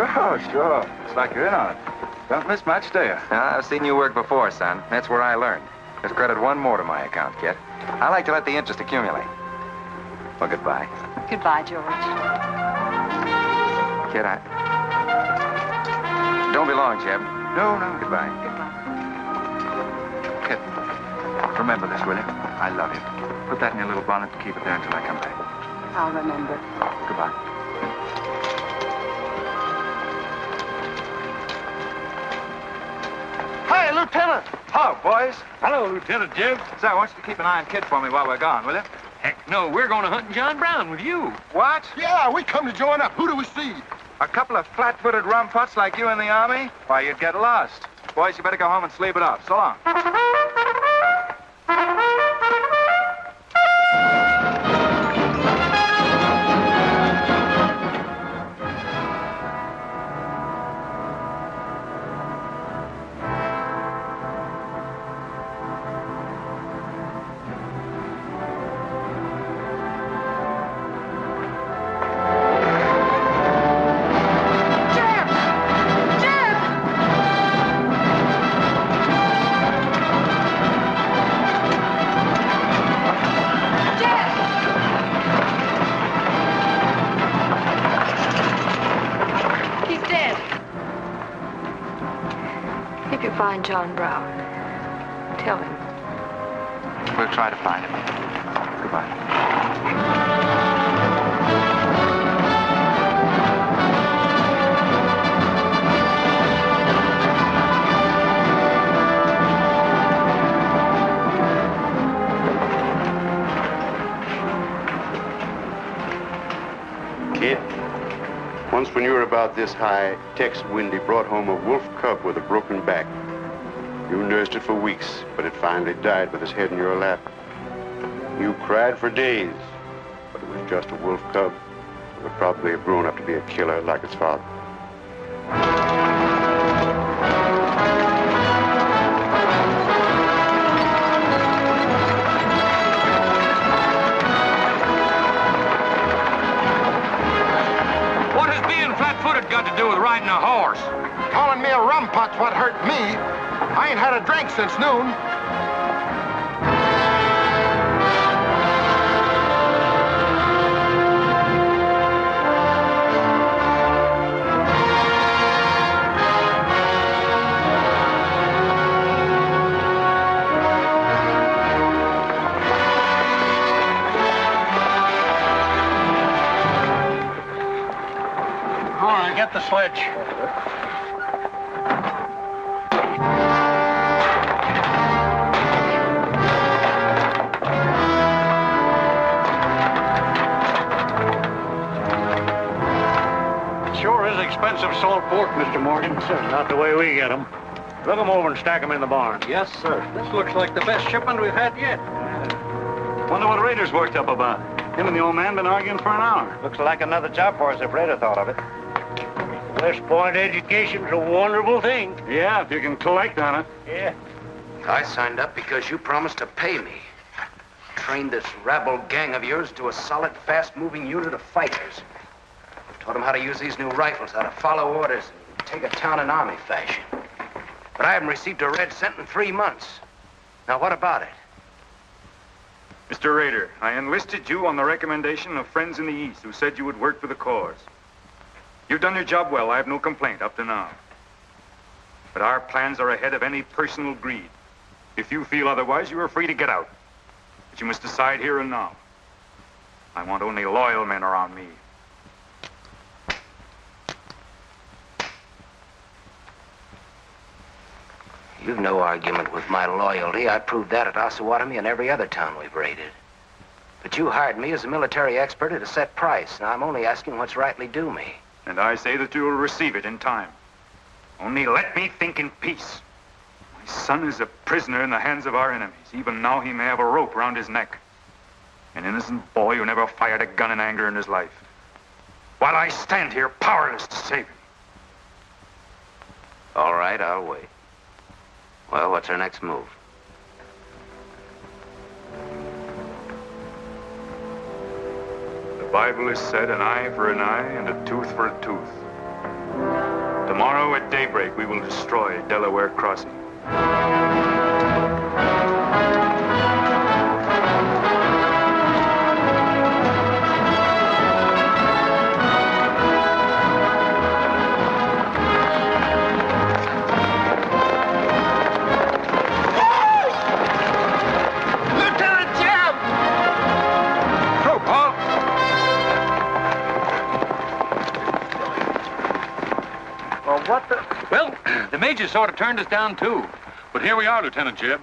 Sure. It's like you're in on it. Don't miss much, do you? I've seen you work before, son. That's where I learned. Just credit one more to my account, kid. I like to let the interest accumulate. Well, goodbye. Goodbye, George. Kid, don't be long, Jeb. No. Goodbye. Kid, remember this, will you? I love you. Put that in your little bonnet and keep it there until I come back. I'll remember. Goodbye. Hey, Lieutenant! Hello, boys. Hello, Lieutenant Jeb. Say, I want you to keep an eye on Kid for me while we're gone, will you? Heck no, we're going to hunt John Brown with you. What? Yeah, we come to join up. Who do we see? A couple of flat-footed rumputs like you in the Army? Why, you'd get lost. Boys, you better go home and sleep it off. So long. Find John Brown. Tell him. We'll try to find him. Goodbye. Kid, once when you were about this high, Tex Windy brought home a wolf cub with a broken back. You nursed it for weeks, but it finally died with its head in your lap. You cried for days, but it was just a wolf cub. would probably have grown up to be a killer like his father. What has being flat-footed got to do with riding a horse? Calling me a rumput's what hurt me. I ain't had a drink since noon. Get the sledge. Sure is expensive salt pork, Mr. Morgan. Not the way we get them. Look them over and stack them in the barn. Yes, sir. This looks like the best shipment we've had yet. Wonder what Rader's worked up about. Him and the old man been arguing for an hour. Looks like another job for us if Rader thought of it. West Point education's a wonderful thing. Yeah, if you can collect on it. Yeah. I signed up because you promised to pay me. Trained this rabble gang of yours to a solid, fast-moving unit of fighters. Taught them how to use these new rifles, how to follow orders, and take a town in army fashion. But I haven't received a red cent in 3 months. Now, what about it? Mr. Rader, I enlisted you on the recommendation of friends in the East who said you would work for the cause. You've done your job well. I have no complaint up to now. But our plans are ahead of any personal greed. If you feel otherwise, you are free to get out. But you must decide here and now. I want only loyal men around me. You've no argument with my loyalty. I proved that at Osawatomie and every other town we've raided. But you hired me as a military expert at a set price. Now, I'm only asking what's rightly due me. And I say that you will receive it in time. Only let me think in peace. My son is a prisoner in the hands of our enemies. Even now he may have a rope round his neck. An innocent boy who never fired a gun in anger in his life. While I stand here powerless to save him. All right, I'll wait. Well, what's our next move? The Bible has said an eye for an eye and a tooth for a tooth. Tomorrow at daybreak, we will destroy Delaware Crossing. What the... Well, the major sort of turned us down, too. But here we are, Lieutenant J.E.B.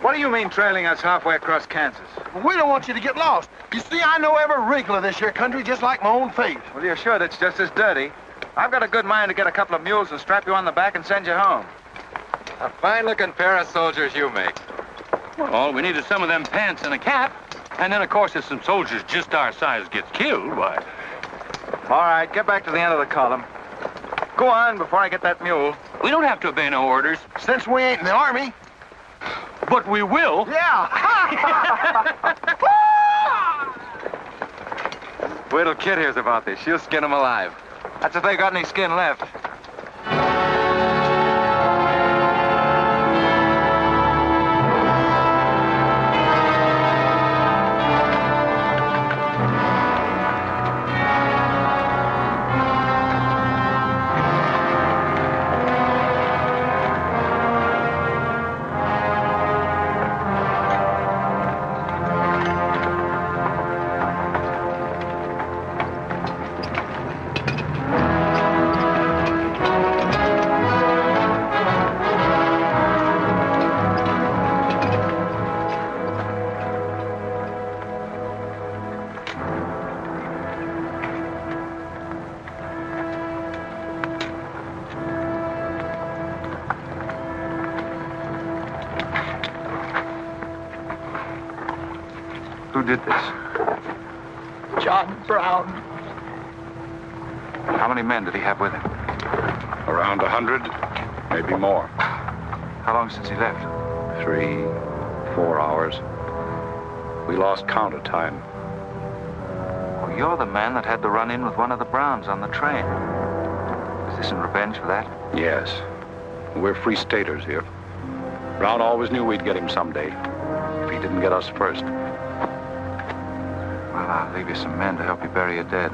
What do you mean trailing us halfway across Kansas? We don't want you to get lost. You see, I know every wrinkle of this here country just like my own face. Well, you're sure that's just as dirty? I've got a good mind to get a couple of mules and strap you on the back and send you home. A fine-looking pair of soldiers you make. Well, all we need is some of them pants and a cap. And then, of course, if some soldiers just our size gets killed, why... All right, get back to the end of the column. Go on before I get that mule. We don't have to obey no orders. Since we ain't in the army. But we will. Yeah. Wait till Kid hears about this. She'll skin him alive. That's if they got any skin left. Who did this? John Brown. How many men did he have with him? Around 100, maybe more. How long since he left? 3, 4 hours. We lost count of time. Well, you're the man that had the run-in with one of the Browns on the train. Is this in revenge for that? Yes. We're free staters here. Brown always knew we'd get him someday, if he didn't get us first. Well, I'll leave you some men to help you bury your dead.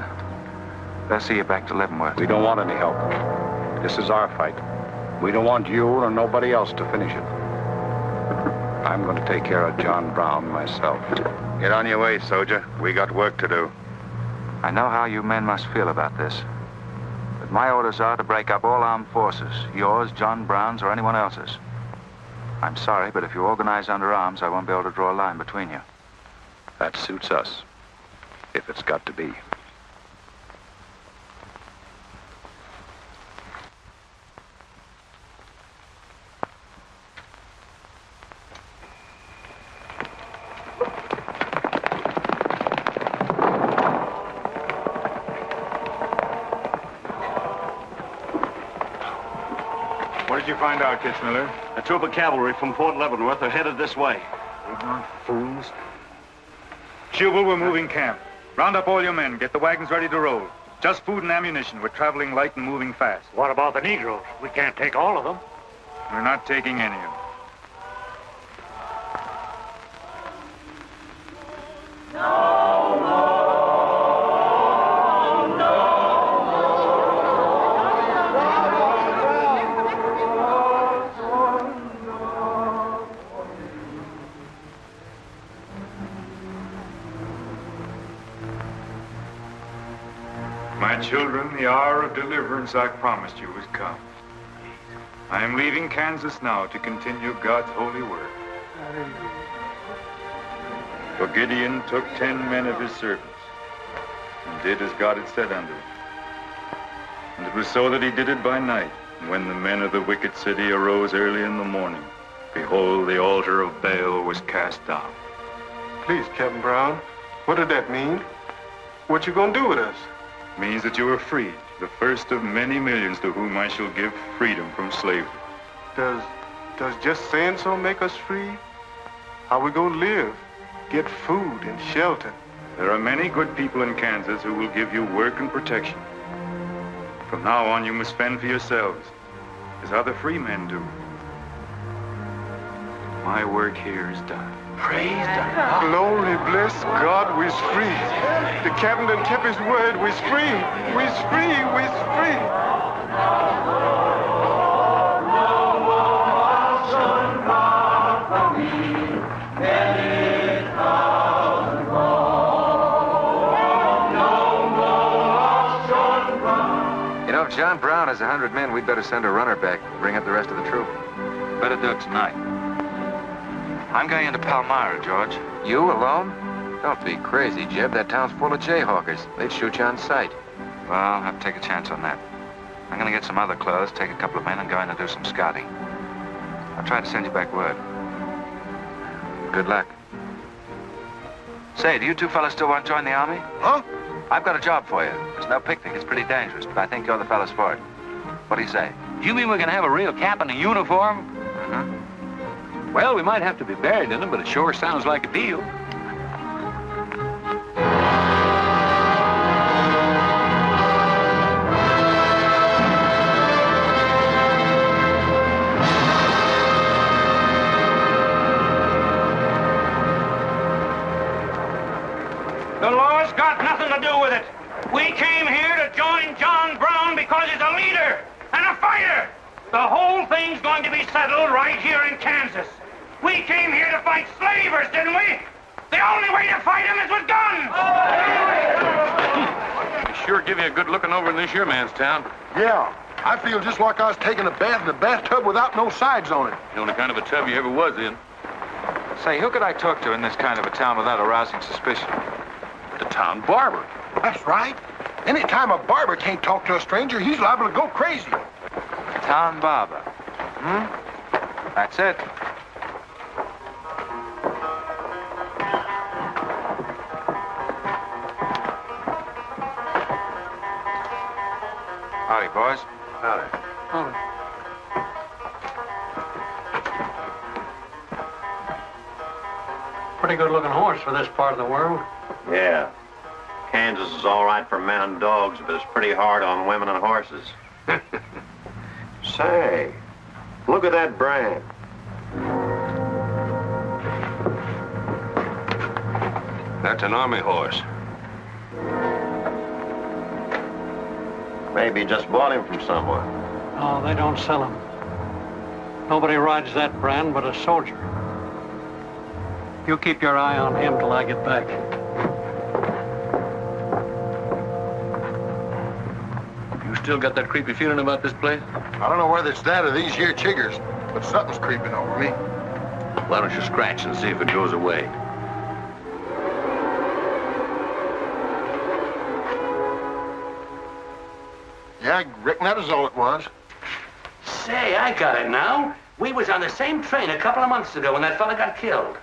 They'll see you back to Leavenworth. We don't want any help. This is our fight. We don't want you or nobody else to finish it. I'm going to take care of John Brown myself. Get on your way, soldier. We got work to do. I know how you men must feel about this. But my orders are to break up all armed forces. Yours, John Brown's, or anyone else's. I'm sorry, but if you organize under arms, I won't be able to draw a line between you. That suits us, if it's got to be. What did you find out, Kitzmiller? A troop of cavalry from Fort Leavenworth are headed this way. Ignorant fools. Jubal, we're moving camp. Round up all your men. Get the wagons ready to roll. Just food and ammunition. We're traveling light and moving fast. What about the Negroes? We can't take all of them. We're not taking any of them. My children, the hour of deliverance I promised you has come. I am leaving Kansas now to continue God's holy work. For Gideon took 10 men of his servants and did as God had said unto him. And it was so that he did it by night. And when the men of the wicked city arose early in the morning, behold, the altar of Baal was cast down. Please, Captain Brown, what did that mean? What you gonna do with us? Means that you are free, the first of many millions to whom I shall give freedom from slavery. Does just saying so make us free? How we gonna live? Get food and shelter? There are many good people in Kansas who will give you work and protection. From now on, you must fend for yourselves, as other free men do. My work here is done. Praise God. Glory, bless God, we's free. The captain done kept his word, we's free. We's free, we's free. You know, if John Brown has 100 men, we'd better send a runner back, bring up the rest of the troop. Better do it tonight. I'm going into Palmyra, George. You alone? Don't be crazy, Jeb. That town's full of jayhawkers. They'd shoot you on sight. Well, I'll have to take a chance on that. I'm going to get some other clothes, take a couple of men, and go in and do some scouting. I'll try to send you back word. Good luck. Say, do you two fellas still want to join the Army? Huh? I've got a job for you. There's no picnic. It's pretty dangerous, but I think you're the fellas for it. What do you say? You mean we're going to have a real cap and a uniform? Mm-hmm. Well, we might have to be buried in them, but it sure sounds like a deal. The law's got nothing to do with it. We came here to join John Brown because he's a leader and a fighter. The whole thing's going to be settled right here in Kansas. We came here to fight slavers, didn't we? The only way to fight them is with guns. They sure give you a good looking over in this here man's town. Yeah, I feel just like I was taking a bath in a bathtub without no sides on it. The only kind of a tub you ever was in. Say, who could I talk to in this kind of a town without arousing suspicion? The town barber. That's right. Anytime a barber can't talk to a stranger, he's liable to go crazy. Town barber. That's it. Howdy, boys. Howdy. Pretty good-looking horse for this part of the world. Yeah. Kansas is all right for men and dogs, but it's pretty hard on women and horses. Say, look at that brand. That's an army horse. Maybe you just bought him from someone. Oh, they don't sell them. Nobody rides that brand but a soldier. You keep your eye on him till I get back. You still got that creepy feeling about this place? I don't know whether it's that or these here chiggers, but something's creeping over me. Why don't you scratch and see if it goes away? Yeah, I reckon that is all it was. Say, I got it now. We was on the same train a couple of months ago when that fella got killed.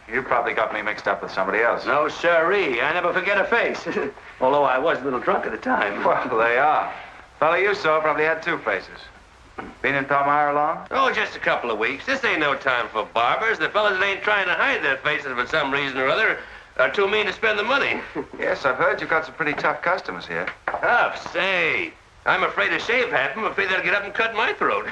You probably got me mixed up with somebody else. No, sirree. I never forget a face. Although I was a little drunk at the time. Well, they are. Fella you saw probably had two faces. Been in Palmyra long? Oh, just a couple of weeks. This ain't no time for barbers. The fellas that ain't trying to hide their faces for some reason or other are too mean to spend the money. Yes, I've heard you've got some pretty tough customers here. Tough, say. I'm afraid to shave half of them. I'm afraid they'll get up and cut my throat.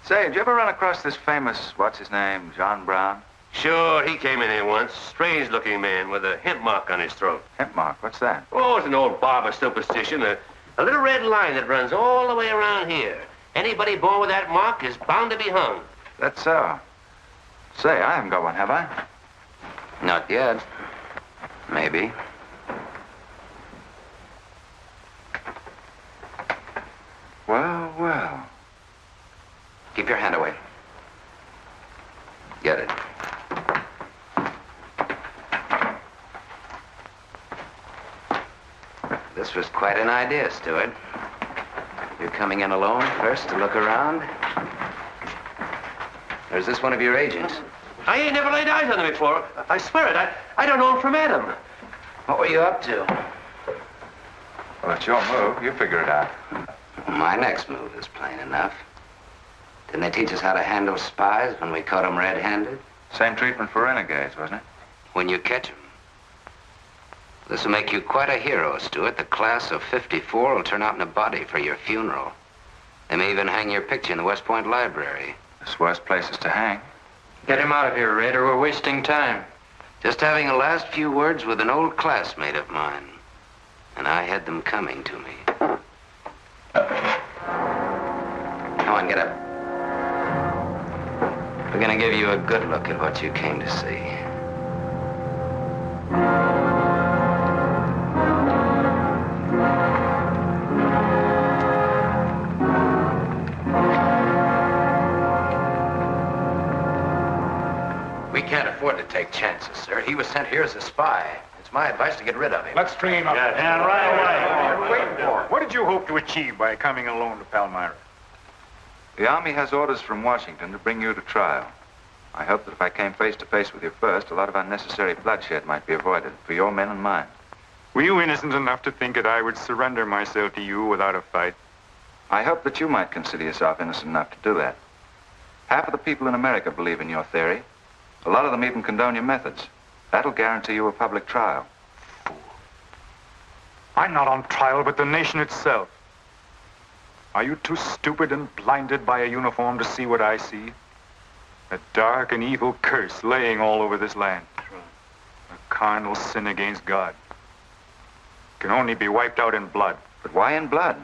Say, did you ever run across this famous, what's his name, John Brown? Sure, he came in here once. Strange-looking man with a hemp mark on his throat. Hemp mark? What's that? Oh, it's an old barber superstition. A little red line that runs all the way around here. Anybody born with that mark is bound to be hung. That's so. Say, I haven't got one, have I? Not yet. Maybe. Well, well. Keep your hand away. Get it. This was quite an idea, Stuart. You're coming in alone first to look around? Or is this one of your agents? I ain't never laid eyes on him before. I swear it. I don't know him from Adam. What were you up to? Well, it's your move. You figure it out. My next move is plain enough. Didn't they teach us how to handle spies when we caught them red-handed? Same treatment for renegades, wasn't it? When you catch them. This will make you quite a hero, Stuart. The class of '54 will turn out in a body for your funeral. They may even hang your picture in the West Point library. There's worse places to hang. Get him out of here, Red, or we're wasting time. Just having a last few words with an old classmate of mine. And I had them coming to me. Come on, get up. We're gonna give you a good look at what you came to see. We can't afford to take chances, sir. He was sent here as a spy. It's my advice to get rid of him. Let's train up. Yes. And right away. Wait for it. What did you hope to achieve by coming alone to Palmyra? The Army has orders from Washington to bring you to trial. I hope that if I came face to face with you first, a lot of unnecessary bloodshed might be avoided for your men and mine. Were you innocent enough to think that I would surrender myself to you without a fight? I hope that you might consider yourself innocent enough to do that. Half of the people in America believe in your theory. A lot of them even condone your methods. That'll guarantee you a public trial. Fool. I'm not on trial, but the nation itself. Are you too stupid and blinded by a uniform to see what I see? A dark and evil curse laying all over this land. A carnal sin against God. Can only be wiped out in blood. But why in blood?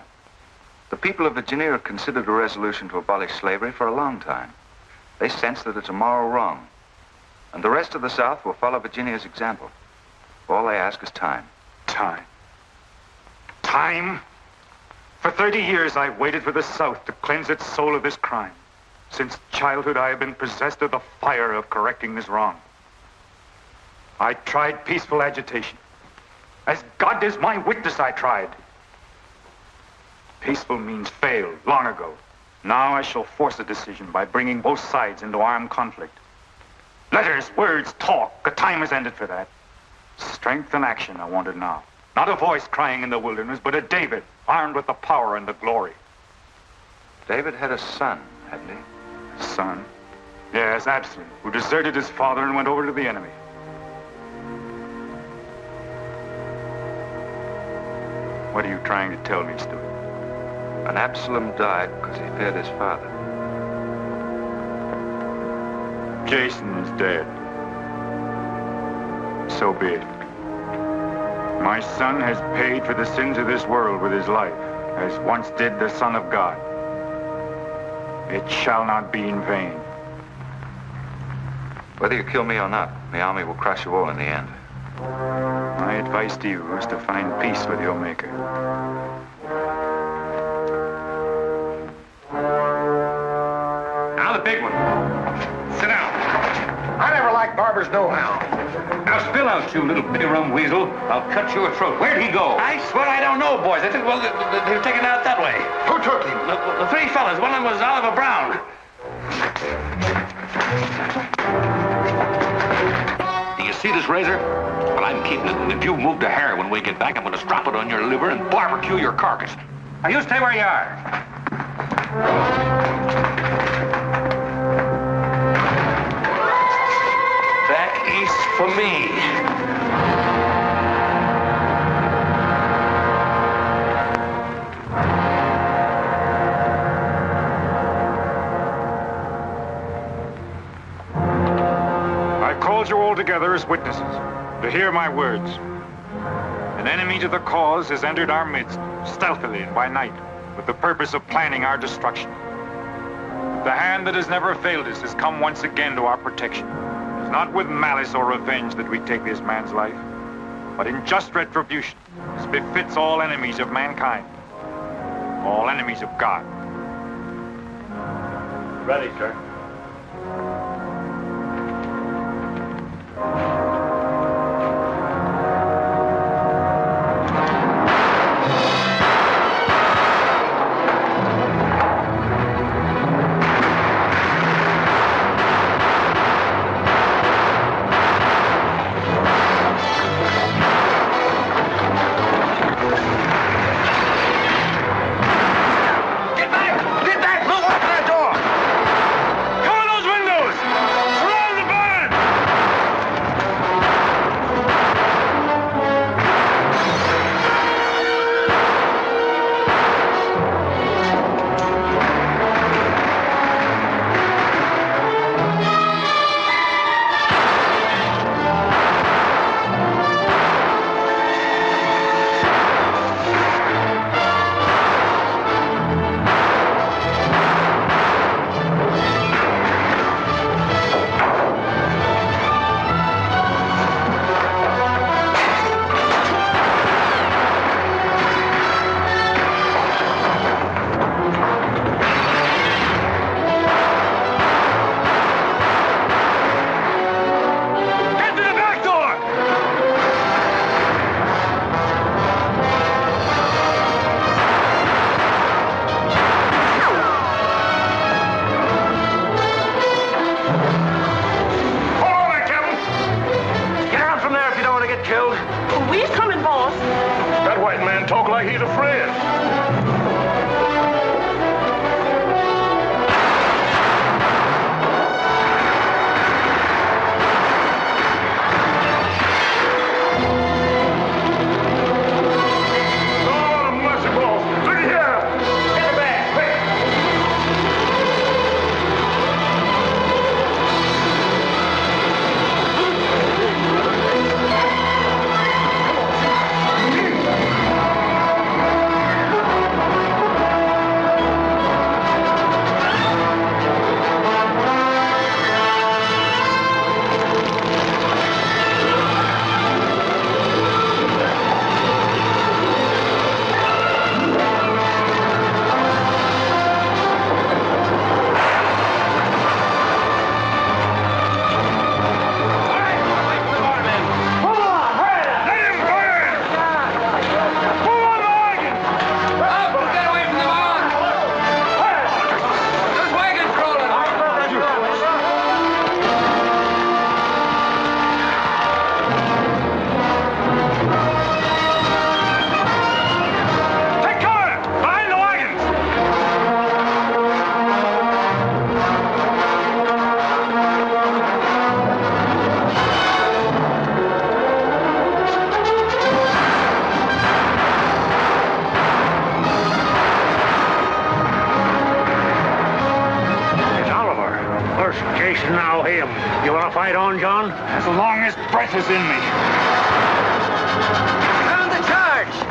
The people of Virginia have considered a resolution to abolish slavery for a long time. They sense that it's a moral wrong. And the rest of the South will follow Virginia's example. All they ask is time. Time? Time? For 30 years, I've waited for the South to cleanse its soul of this crime. Since childhood, I have been possessed of the fire of correcting this wrong. I tried peaceful agitation. As God is my witness, I tried. Peaceful means failed long ago. Now I shall force a decision by bringing both sides into armed conflict. Letters, words, talk. The time has ended for that. Strength and action I wanted now. Not a voice crying in the wilderness, but a David armed with the power and the glory. David had a son, hadn't he? Son? Yes, Absalom, who deserted his father and went over to the enemy. What are you trying to tell me, Stuart? And Absalom died because he feared his father. Jason is dead. So be it. My son has paid for the sins of this world with his life, as once did the Son of God. It shall not be in vain. Whether you kill me or not, the army will crush you all in the end. My advice to you is to find peace with your Maker. Now the big one. Sit down. I never liked barbers know-how. Now spill out, you little bitty rum weasel. I'll cut your throat. Where'd he go? I swear I don't know, boys. They were taken out that way. Who took him? The three fellas. One of them was Oliver Brown. Do you see this razor? Well, I'm keeping it, and if you move the hair when we get back, I'm going to strap it on your liver and barbecue your carcass. Now, you stay where you are. Back east for me. I called you all together as witnesses to hear my words. An enemy to the cause has entered our midst, stealthily and by night, with the purpose of planning our destruction. The hand that has never failed us has come once again to our protection. It's not with malice or revenge that we take this man's life, but in just retribution, as befits all enemies of mankind, all enemies of God. Ready, sir. Get back! Move! Open that door! conversation now, Hale. You want to fight on, John? As long as breath is in me. Sound the charge!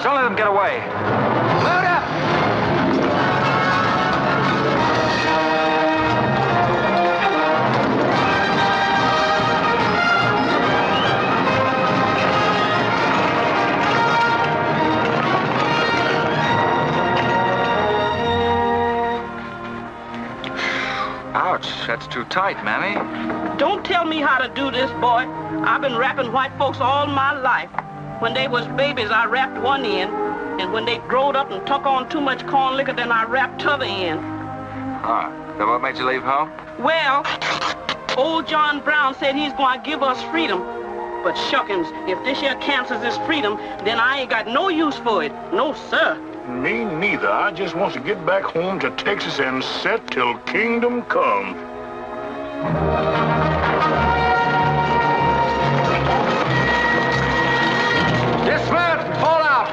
Don't let them get away. Load up! Ouch, that's too tight, Mammy. Don't tell me how to do this, boy. I've been wrapping white folks all my life. When they was babies, I wrapped one end, and when they growed up and took on too much corn liquor, then I wrapped t'other end. Ah, so what made you leave home? Well, old John Brown said he's going to give us freedom. But shuckins, if this here Kansas is freedom, then I ain't got no use for it. No, sir. Me neither. I just want to get back home to Texas and set till kingdom come. Dismount and fall out.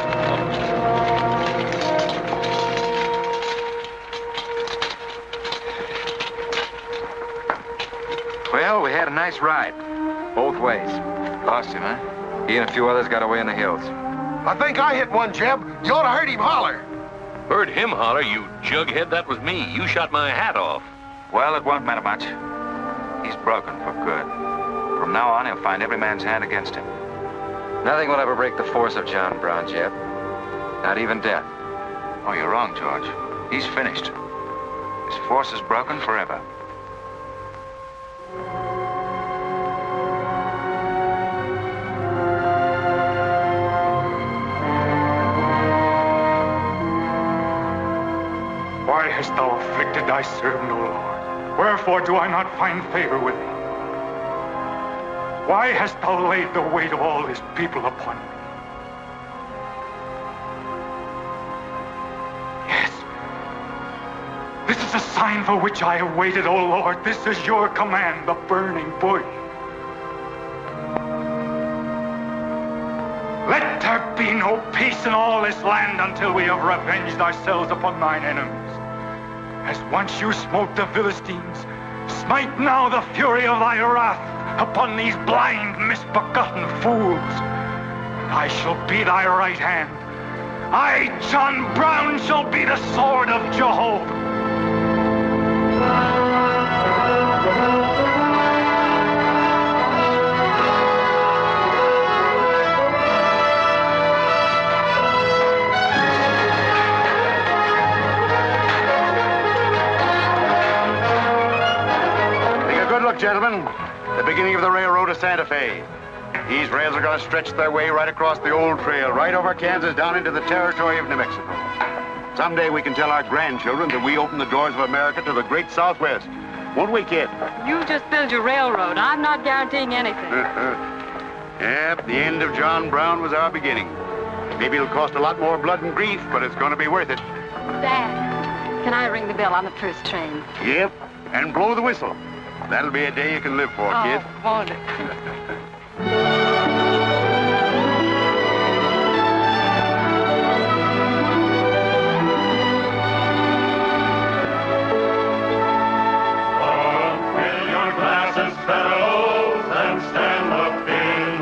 Well, we had a nice ride. Both ways. Lost him, huh? He and a few others got away in the hills. I think I hit one, Jeb. You ought to heard him holler. Heard him holler, you jughead. That was me. You shot my hat off. Well, it won't matter much. He's broken for good. From now on, he'll find every man's hand against him. Nothing will ever break the force of John Brown, Jeb. Not even death. Oh, you're wrong, George. He's finished. His force is broken forever. Why hast thou afflicted thy servant, O Lord? Wherefore do I not find favor with thee? Why hast thou laid the weight of all this people upon me? Yes. This is a sign for which I have waited, O Lord. This is your command, the burning bush. Let there be no peace in all this land until we have revenged ourselves upon thine enemies. As once you smote the Philistines, smite now the fury of thy wrath upon these blind, misbegotten fools. And I shall be thy right hand. I, John Brown, shall be the sword of Jehovah. Look, gentlemen, the beginning of the railroad to Santa Fe. These rails are going to stretch their way right across the old trail, right over Kansas, down into the territory of New Mexico. Someday we can tell our grandchildren that we opened the doors of America to the great Southwest. Won't we, kid? You just build your railroad. I'm not guaranteeing anything. Yep, the end of John Brown was our beginning. Maybe it'll cost a lot more blood and grief, but it's going to be worth it. Dad, can I ring the bell on the first train? Yep, and blow the whistle. That'll be a day you can live for, kid. Won't it? Fill your glasses, fellows, and stand up in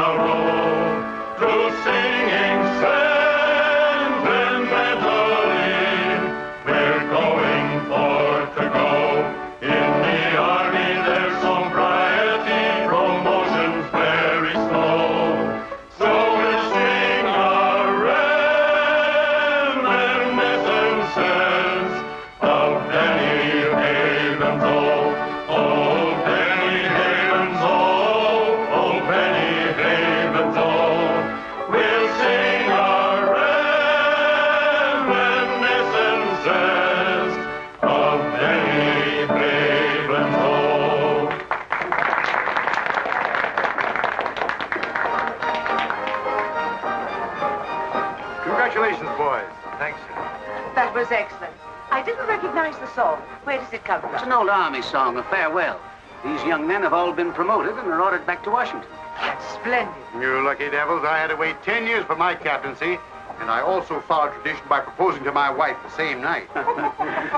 was excellent. I didn't recognize the song. Where does it come from? It's an old Army song, a farewell. These young men have all been promoted and are ordered back to Washington. That's splendid. You lucky devils, I had to wait 10 years for my captaincy, and I also followed tradition by proposing to my wife the same night.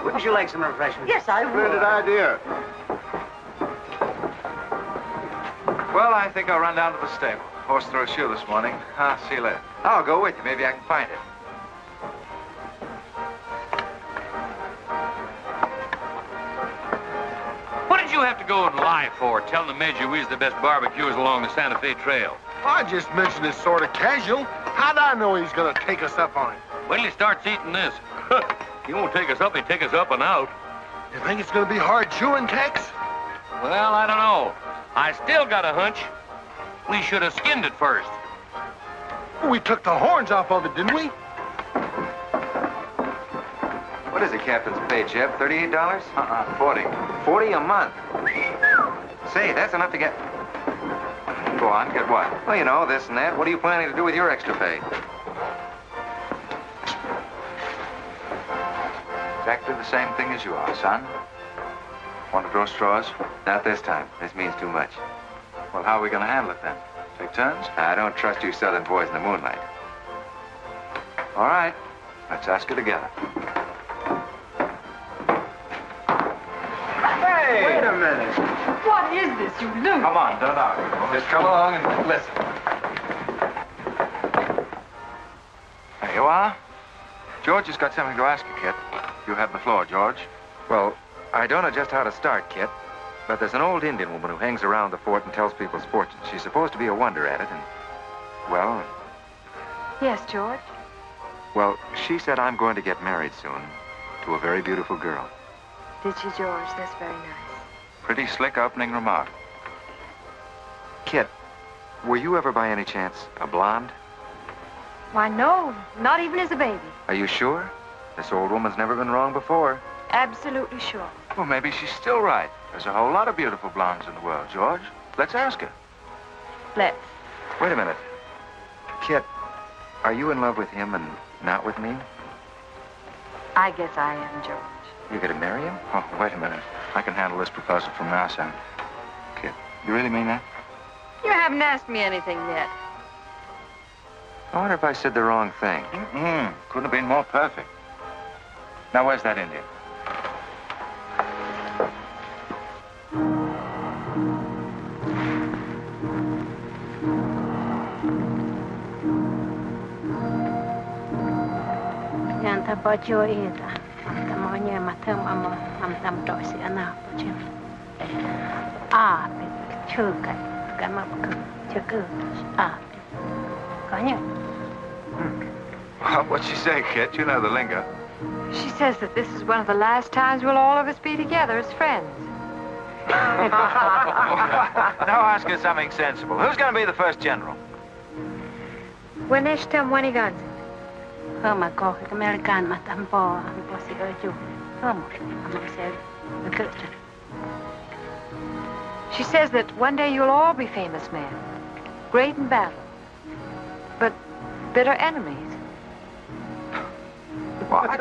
Wouldn't you like some refreshments? Yes, I would. Splendid idea. Well, I think I'll run down to the stable. Horse threw a shoe this morning. I'll see you later. I'll go with you. Maybe I can find it. What did you have to go and lie for, telling the Major we was the best barbecuers along the Santa Fe Trail? I just mentioned it sort of casual. How'd I know he's gonna take us up on it? Wait till he starts eating this. He won't take us up, he'll take us up and out. You think it's gonna be hard chewing, Tex? Well, I don't know. I still got a hunch. We should have skinned it first. We took the horns off of it, didn't we? What is the captain's pay, Jeb? $38? 40. 40 a month. Say, that's enough to get... Go on, get what? Well, you know, this and that. What are you planning to do with your extra pay? Exactly the same thing as you are, son. Want to draw straws? Not this time. This means too much. Well, how are we going to handle it then? Take turns? I don't trust you Southern boys in the moonlight. All right. Let's ask it together. Hey! Wait a minute. What is this, you loon? Come on, don't argue. Just come along and listen. There you are. George has got something to ask you, Kit. You have the floor, George. Well, I don't know just how to start, Kit, but there's an old Indian woman who hangs around the fort and tells people's fortunes. She's supposed to be a wonder at it, and, well... Yes, George? Well, she said I'm going to get married soon to a very beautiful girl. Did she, George? That's very nice. Pretty slick opening remark. Kit, were you ever by any chance a blonde? Why, no. Not even as a baby. Are you sure? This old woman's never been wrong before. Absolutely sure. Well, maybe she's still right. There's a whole lot of beautiful blondes in the world, George. Let's ask her. Let's. Wait a minute. Kit, are you in love with him and not with me? I guess I am, George. You're going to marry him? Oh, wait a minute. I can handle this proposal from now, son. Kit, you really mean that? You haven't asked me anything yet. I wonder if I said the wrong thing. Couldn't have been more perfect. Now, where's that Indian? Yanta bajo ita, tamonya matam amo amtam dosi anak bocil. Chuka, gamapku, chuku, Kanya. What'd she say, Kit? You know the lingo. She says that this is one of the last times we'll all of us be together as friends. Now ask her something sensible. Who's going to be the first general? When is tam when he guns? Hama ko American matampo ampo si oju. Hama say the Christian. She says that one day you'll all be famous men, great in battle, but bitter enemies. What?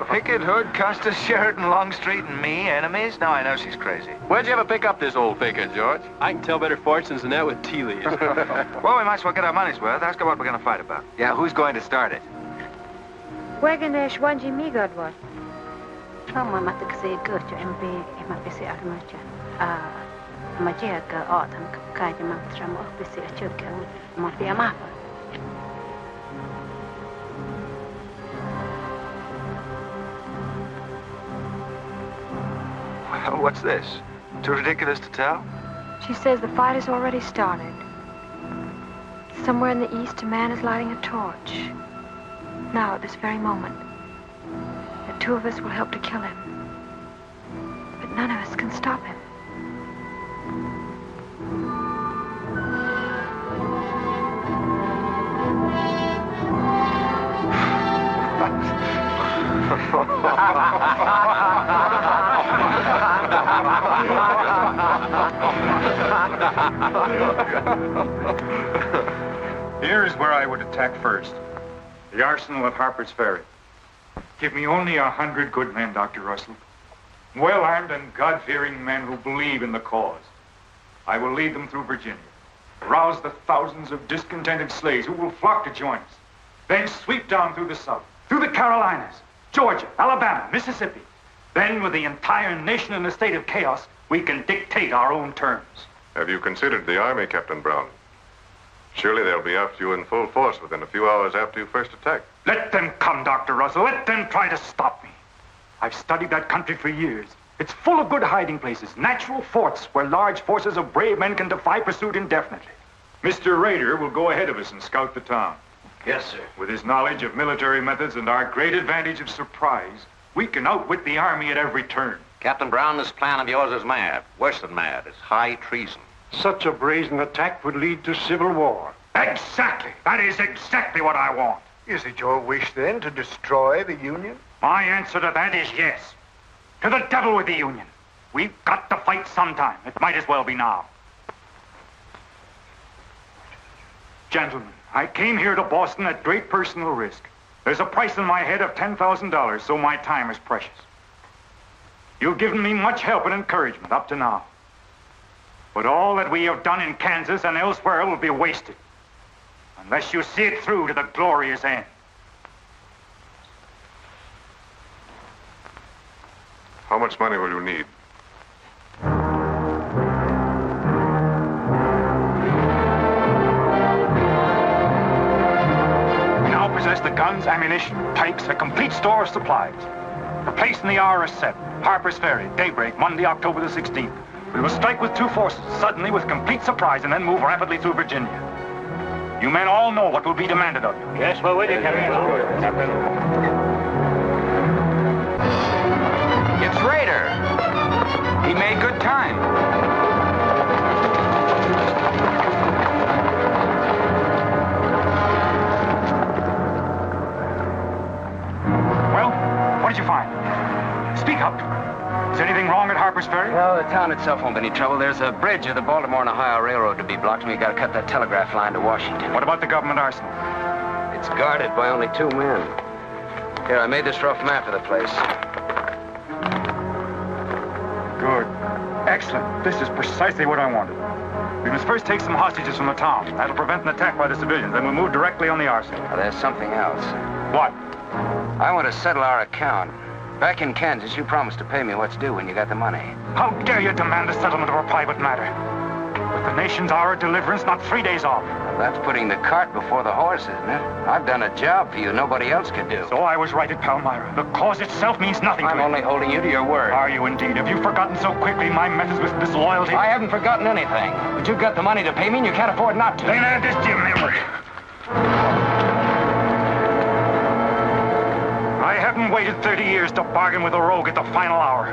Pickett, Hood, Custer, Sheridan, Longstreet, and me, enemies? Now I know she's crazy. Where'd you ever pick up this old figure, George? I can tell better fortunes than that with tea leaves. Well, we might as well get our money's worth. Ask her what we're going to fight about. Yeah, who's going to start it? Waganesh wanji me god what? Hama matakse gocho MB emapisi armacha. Majia ka autumn kaja matramo opisi achuka mafia mapa. Well, what's this? Too ridiculous to tell? She says the fight has already started. Somewhere in the east, a man is lighting a torch. Now, at this very moment. The two of us will help to kill him. But none of us can stop him. Here's where I would attack first. The arsenal at Harper's Ferry. Give me only 100 good men, Dr. Russell. Well-armed and God-fearing men who believe in the cause. I will lead them through Virginia. Rouse the thousands of discontented slaves who will flock to join us. Then sweep down through the South, through the Carolinas, Georgia, Alabama, Mississippi. Then, with the entire nation in a state of chaos, we can dictate our own terms. Have you considered the Army, Captain Brown? Surely they'll be after you in full force within a few hours after you first attack. Let them come, Dr. Russell. Let them try to stop me. I've studied that country for years. It's full of good hiding places, natural forts where large forces of brave men can defy pursuit indefinitely. Mr. Rader will go ahead of us and scout the town. Yes, sir. With his knowledge of military methods and our great advantage of surprise, we can outwit the Army at every turn. Captain Brown, this plan of yours is mad. Worse than mad. It's high treason. Such a brazen attack would lead to civil war. Exactly. That is exactly what I want. Is it your wish, then, to destroy the Union? My answer to that is yes. To the devil with the Union. We've got to fight sometime. It might as well be now. Gentlemen, I came here to Boston at great personal risk. There's a price in my head of $10,000, so my time is precious. You've given me much help and encouragement up to now. But all that we have done in Kansas and elsewhere will be wasted unless you see it through to the glorious end. How much money will you need? We now possess the guns, ammunition, pikes, a complete store of supplies. The place and the hour is set. Harper's Ferry, daybreak, Monday, October the 16th. We will strike with two forces, suddenly with complete surprise, and then move rapidly through Virginia. You men all know what will be demanded of you. Yes, we're with you, Captain. It's Rader. He made good time. Well, what did you find? Speak up. Is anything wrong at Harper's Ferry? No, the town itself won't be any trouble. There's a bridge of the Baltimore and Ohio Railroad to be blocked, and we got to cut that telegraph line to Washington. What about the government arsenal? It's guarded by only 2 men. Here, I made this rough map of the place. Good. Excellent. This is precisely what I wanted. We must first take some hostages from the town. That'll prevent an attack by the civilians. Then we'll move directly on the arsenal. Now, there's something else. What? I want to settle our account. Back in Kansas, you promised to pay me what's due when you got the money. How dare you demand the settlement of a private matter? With the nation's hour of deliverance not 3 days off. Well, that's putting the cart before the horse, isn't it? I've done a job for you nobody else could do. So I was right at Palmyra. The cause itself means nothing to I'm me. only holding you to your word. Are you indeed? Have you forgotten so quickly my methods with disloyalty? I haven't forgotten anything. But you've got the money to pay me and you can't afford not to. Then add this to your memory. I haven't waited 30 years to bargain with a rogue at the final hour.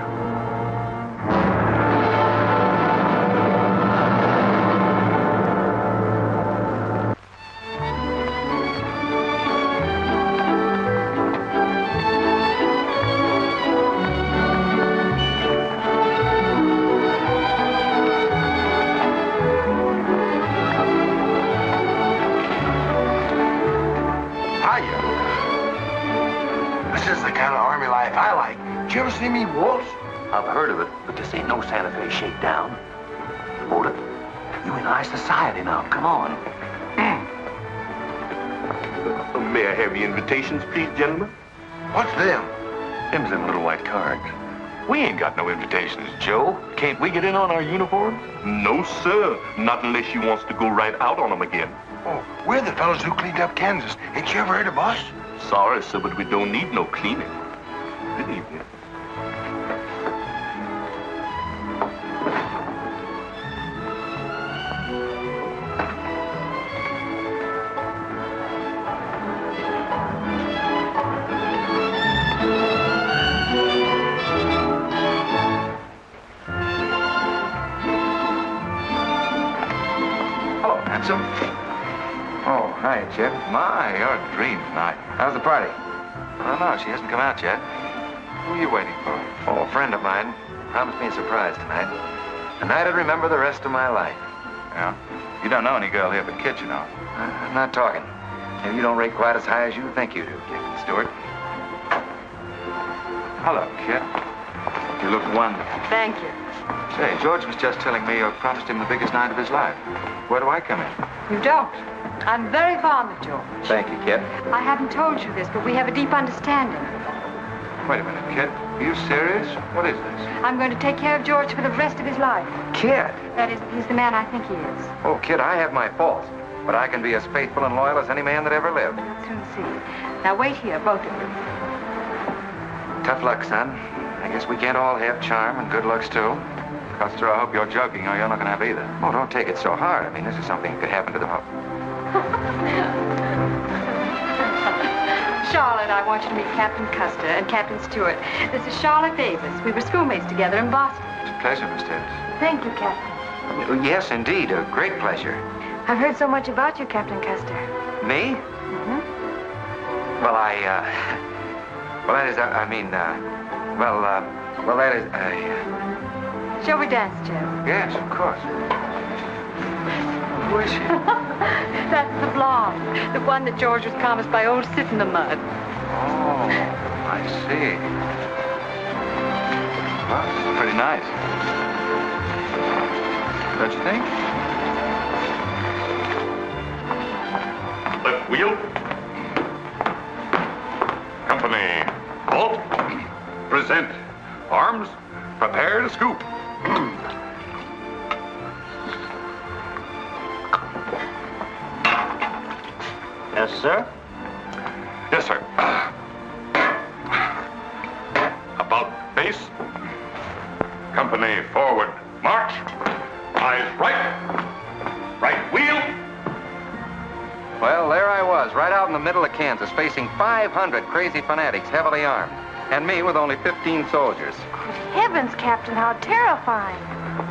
Did you ever see me waltz? I've heard of it, but this ain't no Santa Fe shakedown. Hold it. You in high society now. Come on. May I have your invitations, please, gentlemen? What's them? Them's them little white cards. We ain't got no invitations, Joe. Can't we get in on our uniform? No, sir. Not unless you wants to go right out on them again. Oh, we're the fellows who cleaned up Kansas. Ain't you ever heard of us? Sorry, sir, but we don't need no cleaning. Good evening. Oh, hi, Jeff. My, you're a dream tonight. How's the party? I don't know. She hasn't come out yet. Who are you waiting for? Oh, a friend of mine promised me a surprise tonight. A night I'd remember the rest of my life. Yeah? You don't know any girl here but Kit, you know. I'm not talking. Maybe you don't rate quite as high as you think you do, Captain Stewart. Hello, kid. You look wonderful. Thank you. Say, George was just telling me you promised him the biggest night of his life. Where do I come in? You don't. I'm very fond of George. Thank you, kid. I haven't told you this, but we have a deep understanding. Wait a minute, kid. Are you serious? What is this? I'm going to take care of George for the rest of his life. Kid! That is, he's the man I think he is. Oh, kid, I have my faults. But I can be as faithful and loyal as any man that ever lived. We'll soon see. Now wait here, both of you. Tough luck, son. I guess we can't all have charm and good looks, too. Custer, I hope you're joking or you're not going to have either. Oh, don't take it so hard. I mean, this is something that could happen to the... Charlotte, I want you to meet Captain Custer and Captain Stuart. This is Charlotte Davis. We were schoolmates together in Boston. It's a pleasure, Miss Davis. Thank you, Captain. Yes, indeed. A great pleasure. I've heard so much about you, Captain Custer. Me? Mm-hmm. Well, well, that is, well, that is, Shall we dance, Jeff? Yes, of course. Who is she? That's the blonde. The one that George was promised by old Sit in the Mud. Oh, I see. Well, it's pretty nice. Don't you think? Left wheel. Company. Halt. Present. Arms. Prepare to scoop. Yes, sir? Yes, sir. About face. Company forward. March. Eyes right. Right wheel. Well, there I was, right out in the middle of Kansas, facing 500 crazy fanatics, heavily armed. And me with only 15 soldiers. Heavens, Captain, how terrifying.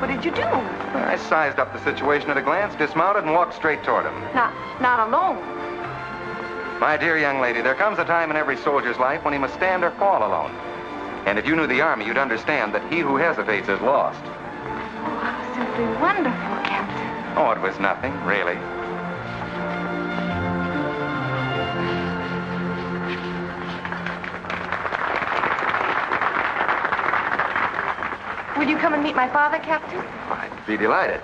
What did you do? I sized up the situation at a glance, dismounted, and walked straight toward him. Not alone. My dear young lady, there comes a time in every soldier's life when he must stand or fall alone. And if you knew the Army, you'd understand that he who hesitates is lost. Oh, simply wonderful, Captain. Oh, it was nothing, really. Will you come and meet my father, Captain? I'd be delighted.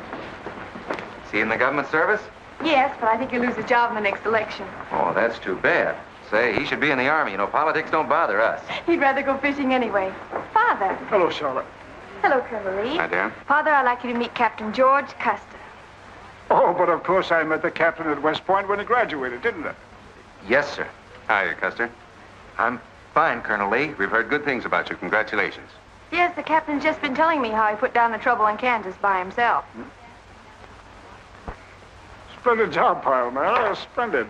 Is he in the government service? Yes, but I think he'll lose his job in the next election. Oh, that's too bad. Say, he should be in the Army. You know, politics don't bother us. He'd rather go fishing anyway. Father. Hello, Charlotte. Hello, Cavalry. Hi, dear. Father, I'd like you to meet Captain George Custer. Oh, but of course I met the captain at West Point when he graduated, didn't I? Yes, sir. Hi, Custer. I'm fine, Colonel Lee. We've heard good things about you. Congratulations. Yes, the captain's just been telling me how he put down the trouble in Kansas by himself. Splendid job, pile, man. Splendid.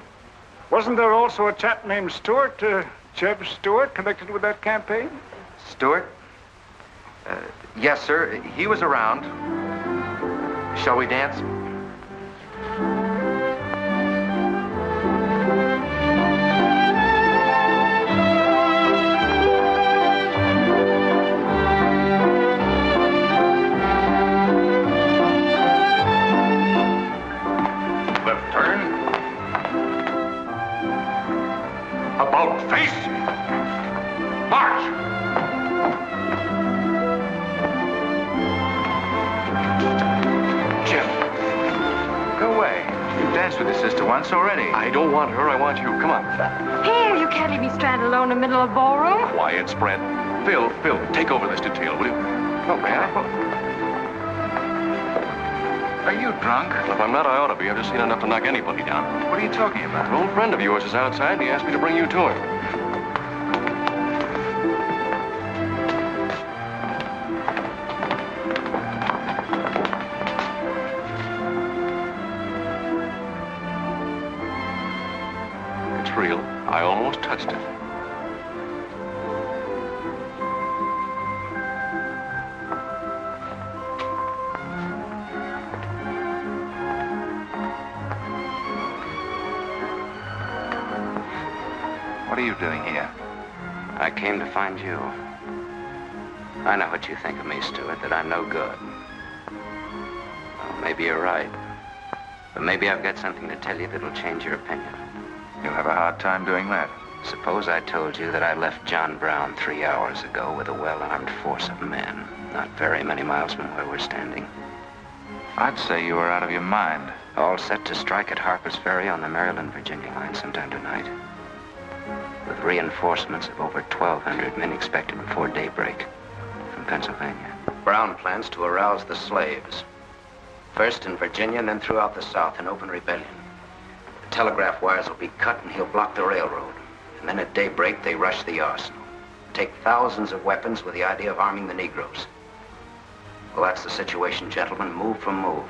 Wasn't there also a chap named Stuart, J.E.B. Stuart, connected with that campaign? Stuart? Yes, sir. He was around. Shall we dance? Left turn. About face. March. Jim. Go away. You've danced with your sister once already. I don't want her. I want you. Come on. Here, you can't leave me stranded alone in the middle of a ballroom. Quiet, spread. Phil, take over this detail, will you? Oh, man. Are you drunk? If I'm not, I ought to be. I've just seen enough to knock anybody down. What are you talking about? An old friend of yours is outside, and he asked me to bring you to him. It's real. I almost touched it. What are you doing here? I came to find you. I know what you think of me, Stuart, that I'm no good. Well, maybe you're right. But maybe I've got something to tell you that'll change your opinion. You'll have a hard time doing that. Suppose I told you that I left John Brown 3 hours ago with a well-armed force of men, not very many miles from where we're standing. I'd say you were out of your mind. All set to strike at Harper's Ferry on the Maryland-Virginia line sometime tonight. With reinforcements of over 1,200 men expected before daybreak from Pennsylvania. Brown plans to arouse the slaves. First in Virginia and then throughout the South in open rebellion. The telegraph wires will be cut and he'll block the railroad. And then at daybreak, they rush the arsenal. Take thousands of weapons with the idea of arming the Negroes. Well, that's the situation, gentlemen. Move for move.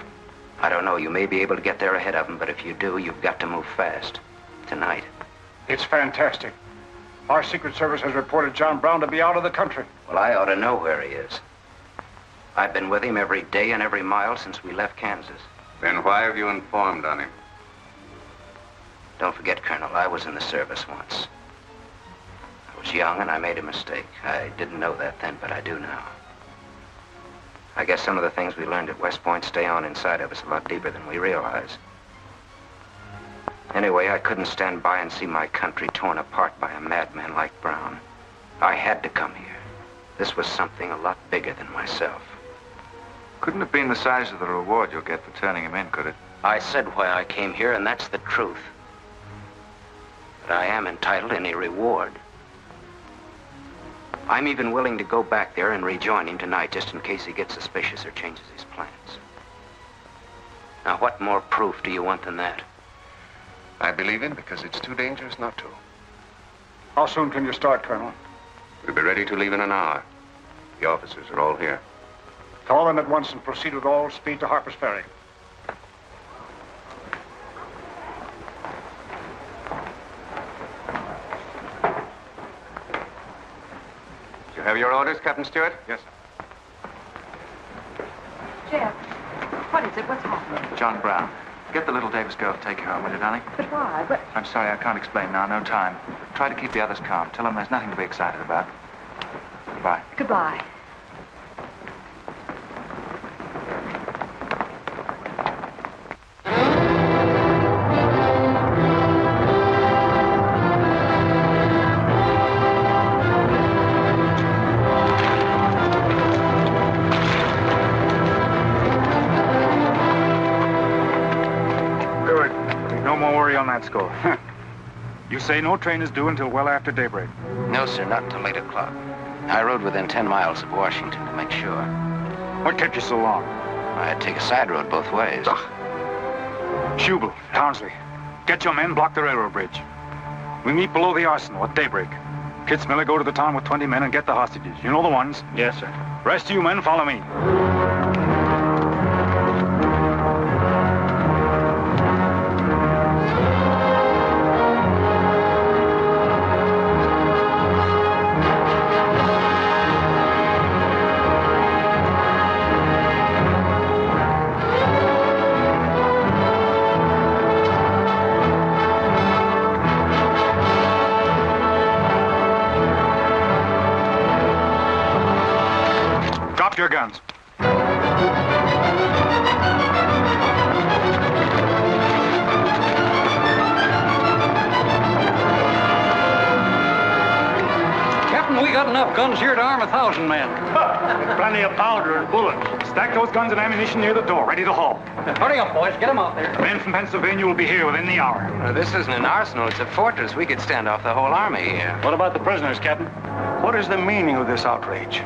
I don't know, you may be able to get there ahead of them, but if you do, you've got to move fast. Tonight. It's fantastic. Our Secret Service has reported John Brown to be out of the country. Well, I ought to know where he is. I've been with him every day and every mile since we left Kansas. Then why have you informed on him? Don't forget, Colonel, I was in the service once. I was young and I made a mistake. I didn't know that then, but I do now. I guess some of the things we learned at West Point stay on inside of us a lot deeper than we realize. Anyway, I couldn't stand by and see my country torn apart by a madman like Brown. I had to come here. This was something a lot bigger than myself. Couldn't have been the size of the reward you'll get for turning him in, could it? I said why I came here, and that's the truth. But I am entitled to any reward. I'm even willing to go back there and rejoin him tonight, just in case he gets suspicious or changes his plans. Now, what more proof do you want than that? I believe him because it's too dangerous not to. How soon can you start, Colonel? We'll be ready to leave in an hour. The officers are all here. Call them at once and proceed with all speed to Harper's Ferry. You have your orders, Captain Stuart? Yes, sir. Jeff, what is it? What's happening? John Brown. Get the little Davis girl to take you home, will you, darling? But why? But... I'm sorry, I can't explain now. No time. Try to keep the others calm. Tell them there's nothing to be excited about. Goodbye. Goodbye. On that score. You say no train is due until well after daybreak? No, sir, not until 8 o'clock. I rode within 10 miles of Washington to make sure. What kept you so long? I had to take a side road both ways. Schubel, Townsley, get your men, block the railroad bridge. We meet below the arsenal at daybreak. Kitzmiller, go to the town with 20 men and get the hostages. You know the ones? Yes, sir. Rest of you men, follow me. Your guns. Captain, we got enough guns here to arm 1,000 men. Plenty of powder and bullets. Stack those guns and ammunition near the door, ready to haul. Hurry up, boys. Get them out there. The men from Pennsylvania will be here within the hour. This isn't an arsenal. It's a fortress. We could stand off the whole army here. What about the prisoners, Captain? What is the meaning of this outrage?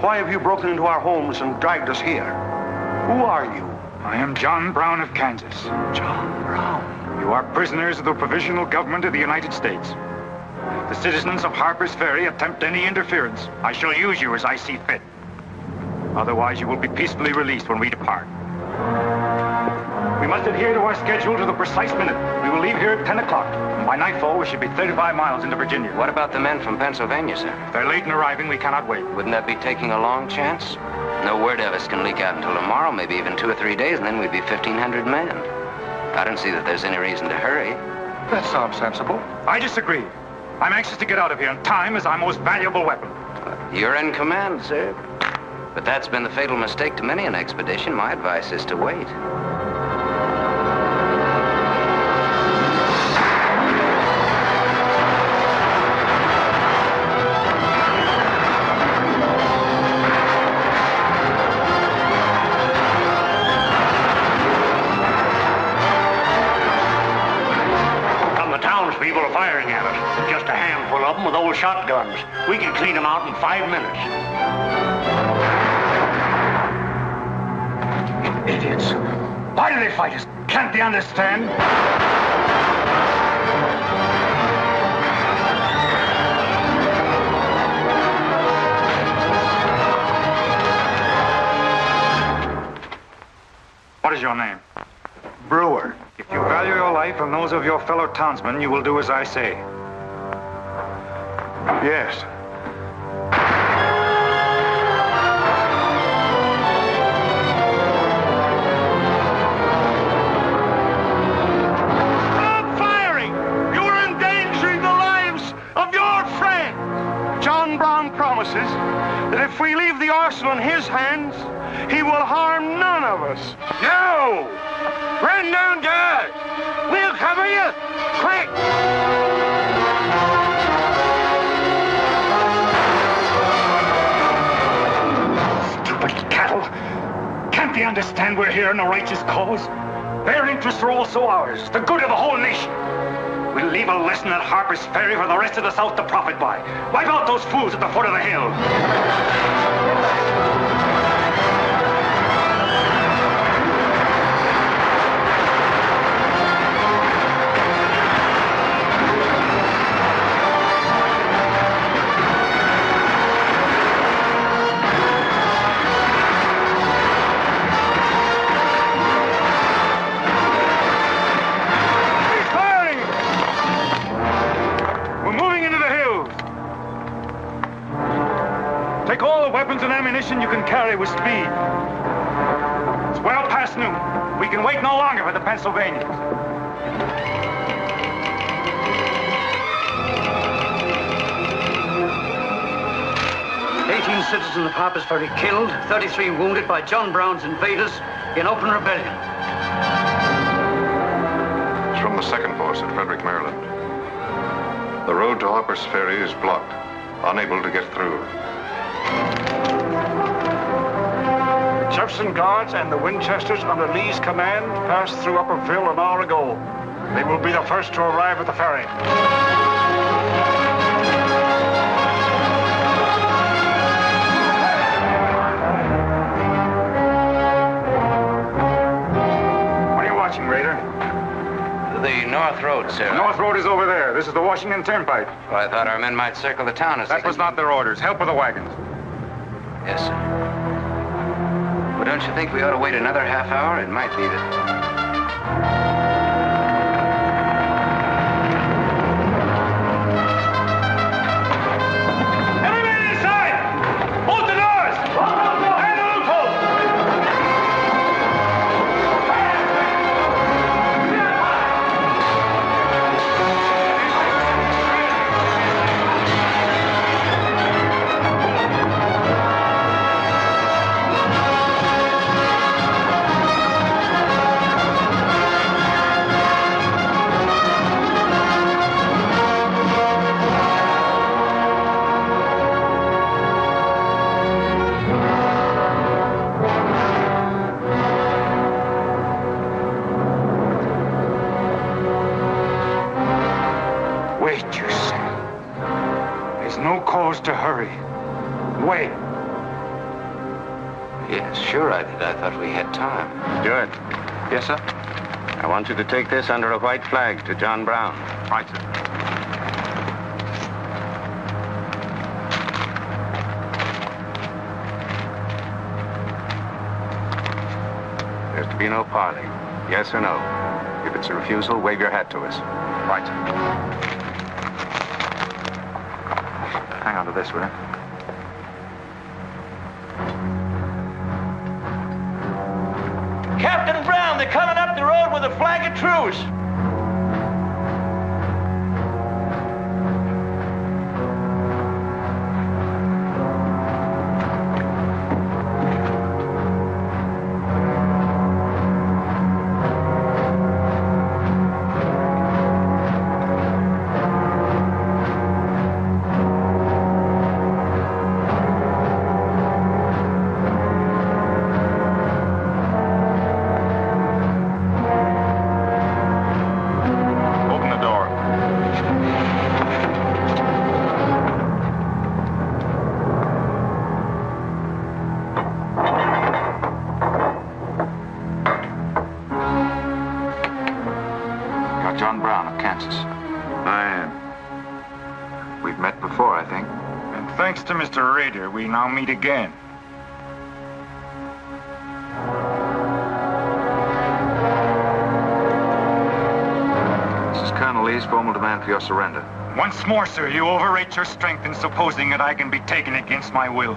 Why have you broken into our homes and dragged us here? Who are you? I am John Brown of Kansas. John Brown? You are prisoners of the provisional government of the United States. If the citizens of Harper's Ferry attempt any interference, I shall use you as I see fit. Otherwise, you will be peacefully released when we depart. We must adhere to our schedule to the precise minute. We will leave here at 10 o'clock. And by nightfall, we should be 35 miles into Virginia. What about the men from Pennsylvania, sir? If they're late in arriving, we cannot wait. Wouldn't that be taking a long chance? No word of us can leak out until tomorrow, maybe even 2 or 3 days, and then we'd be 1,500 men. I don't see that there's any reason to hurry. That sounds sensible. I disagree. I'm anxious to get out of here, and time is our most valuable weapon. You're in command, sir. But that's been the fatal mistake to many an expedition. My advice is to wait. shotguns. We can clean them out in 5 minutes. Idiots. Why do they fight us? Can't they understand? What is your name? Brewer. If you value your life and those of your fellow townsmen, you will do as I say. Yes. Stop firing! You are endangering the lives of your friends. John Brown promises that if we leave the arsenal in his hands, he will harm none of us. No! Run down guards! We'll cover you! Quick! Stupid cattle. Can't they understand we're here in a righteous cause? Their interests are also ours, the good of the whole nation. We'll leave a lesson at Harper's Ferry for the rest of the South to profit by. Wipe out those fools at the foot of the hill. Take all the weapons and ammunition you can carry with speed. It's well past noon. We can wait no longer for the Pennsylvanians. 18 citizens of Harper's Ferry killed, 33 wounded by John Brown's invaders in open rebellion. It's from the 2nd Force at Frederick, Maryland. The road to Harper's Ferry is blocked, unable to get through. The Jefferson Guards and the Winchesters under Lee's command passed through Upperville an hour ago. They will be the first to arrive at the ferry. What are you watching, Raider? The North Road, sir. The North Road is over there. This is the Washington Turnpike. Well, I thought our men might circle the town as That was not their orders. Help with the wagons. Yes, sir. Well, don't you think we ought to wait another half hour? It might be that... To hurry. Wait. Yes, sure I did. I thought we had time. Stuart. Yes, sir? I want you to take this under a white flag to John Brown. Right, sir. There's to be no parley. Yes or no. If it's a refusal, wave your hat to us. Right, sir. Hang on to this, will you? Captain Brown, they're coming up the road with a flag of truce. Francis? I am. We've met before, I think. And thanks to Mr. Rader, we now meet again. This is Colonel Lee's formal demand for your surrender. Once more, sir, you overrate your strength in supposing that I can be taken against my will.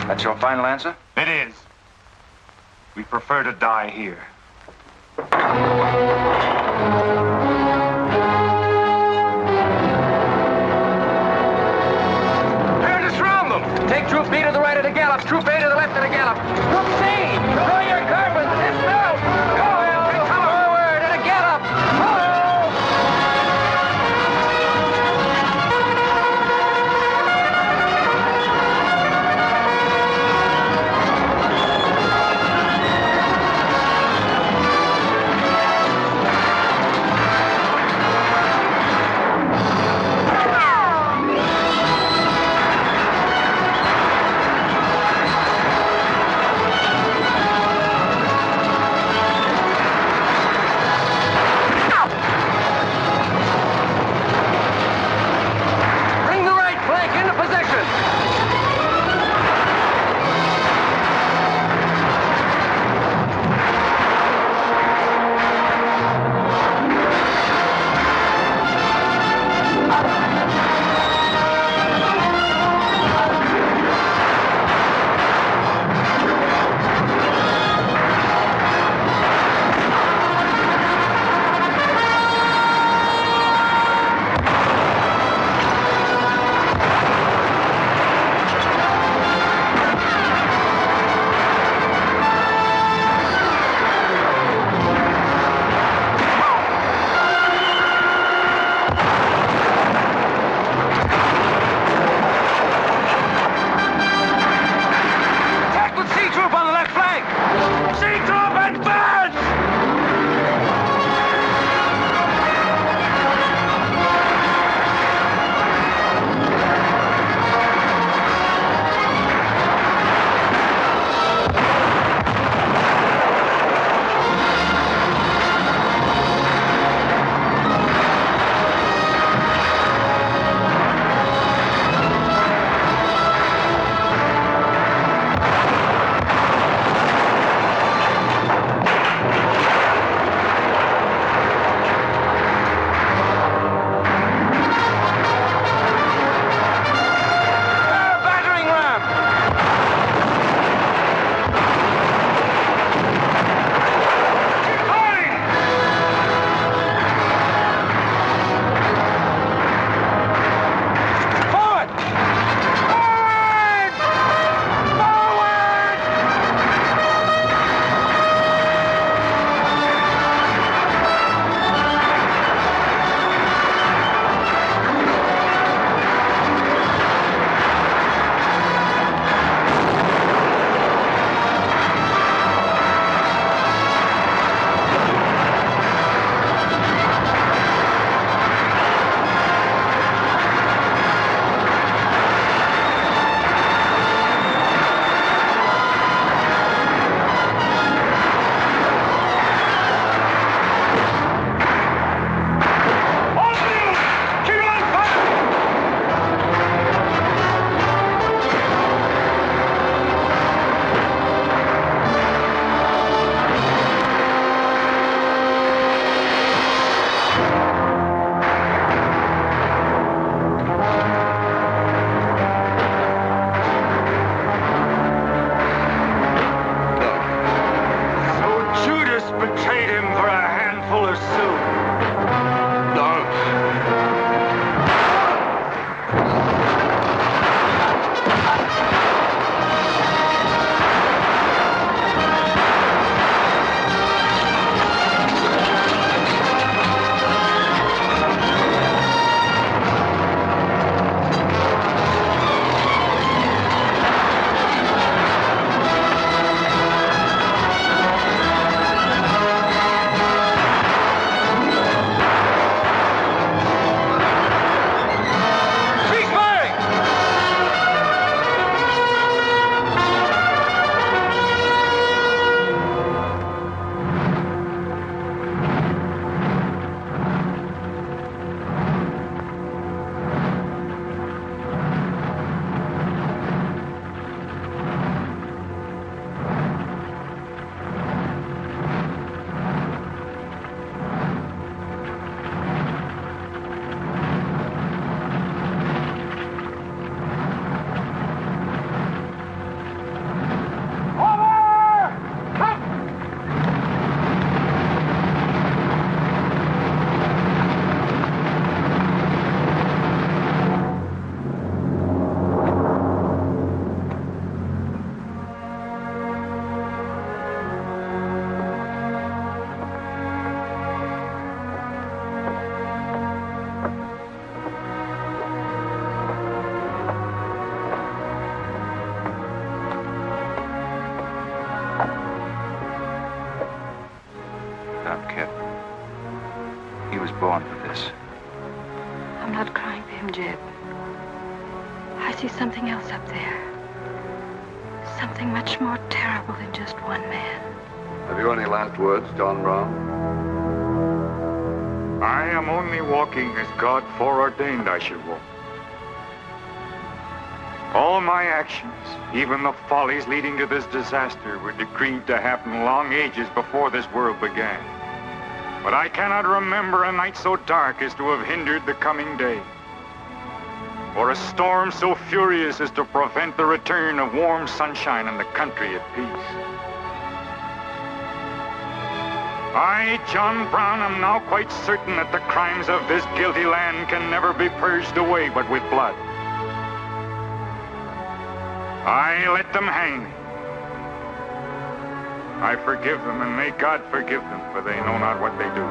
That's your final answer? It is. We prefer to die here. Here to surround them. Take Troop B to the right of the gallop. Troop A to the left of the gallop. Troop C, draw your carbines. Dismount. Go, Hale. Come forward at a gallop. up, kid. He was born for this. I'm not crying for him, Jeb. I see something else up there. Something much more terrible than just one man. Have you any last words, John Brown? I am only walking as God foreordained I should walk. All my actions, even the follies leading to this disaster, were decreed to happen long ages before this world began. But I cannot remember a night so dark as to have hindered the coming day, or a storm so furious as to prevent the return of warm sunshine and the country at peace. I, John Brown, am now quite certain that the crimes of this guilty land can never be purged away but with blood. I let them hang me. I forgive them, and may God forgive them, for they know not what they do.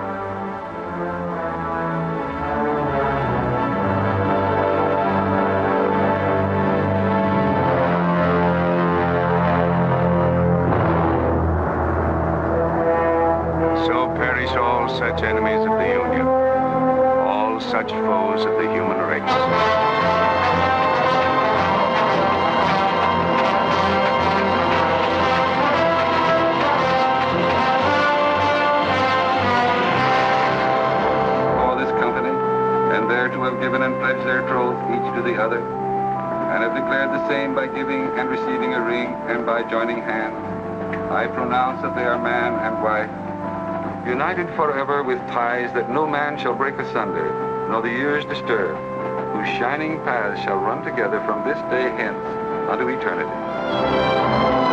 So perish all such enemies of the Union, all such foes of the human race. To have given and pledged their troth each to the other, and have declared the same by giving and receiving a ring and by joining hands, I pronounce that they are man and wife, united forever with ties that no man shall break asunder, nor the years disturb, whose shining paths shall run together from this day hence unto eternity.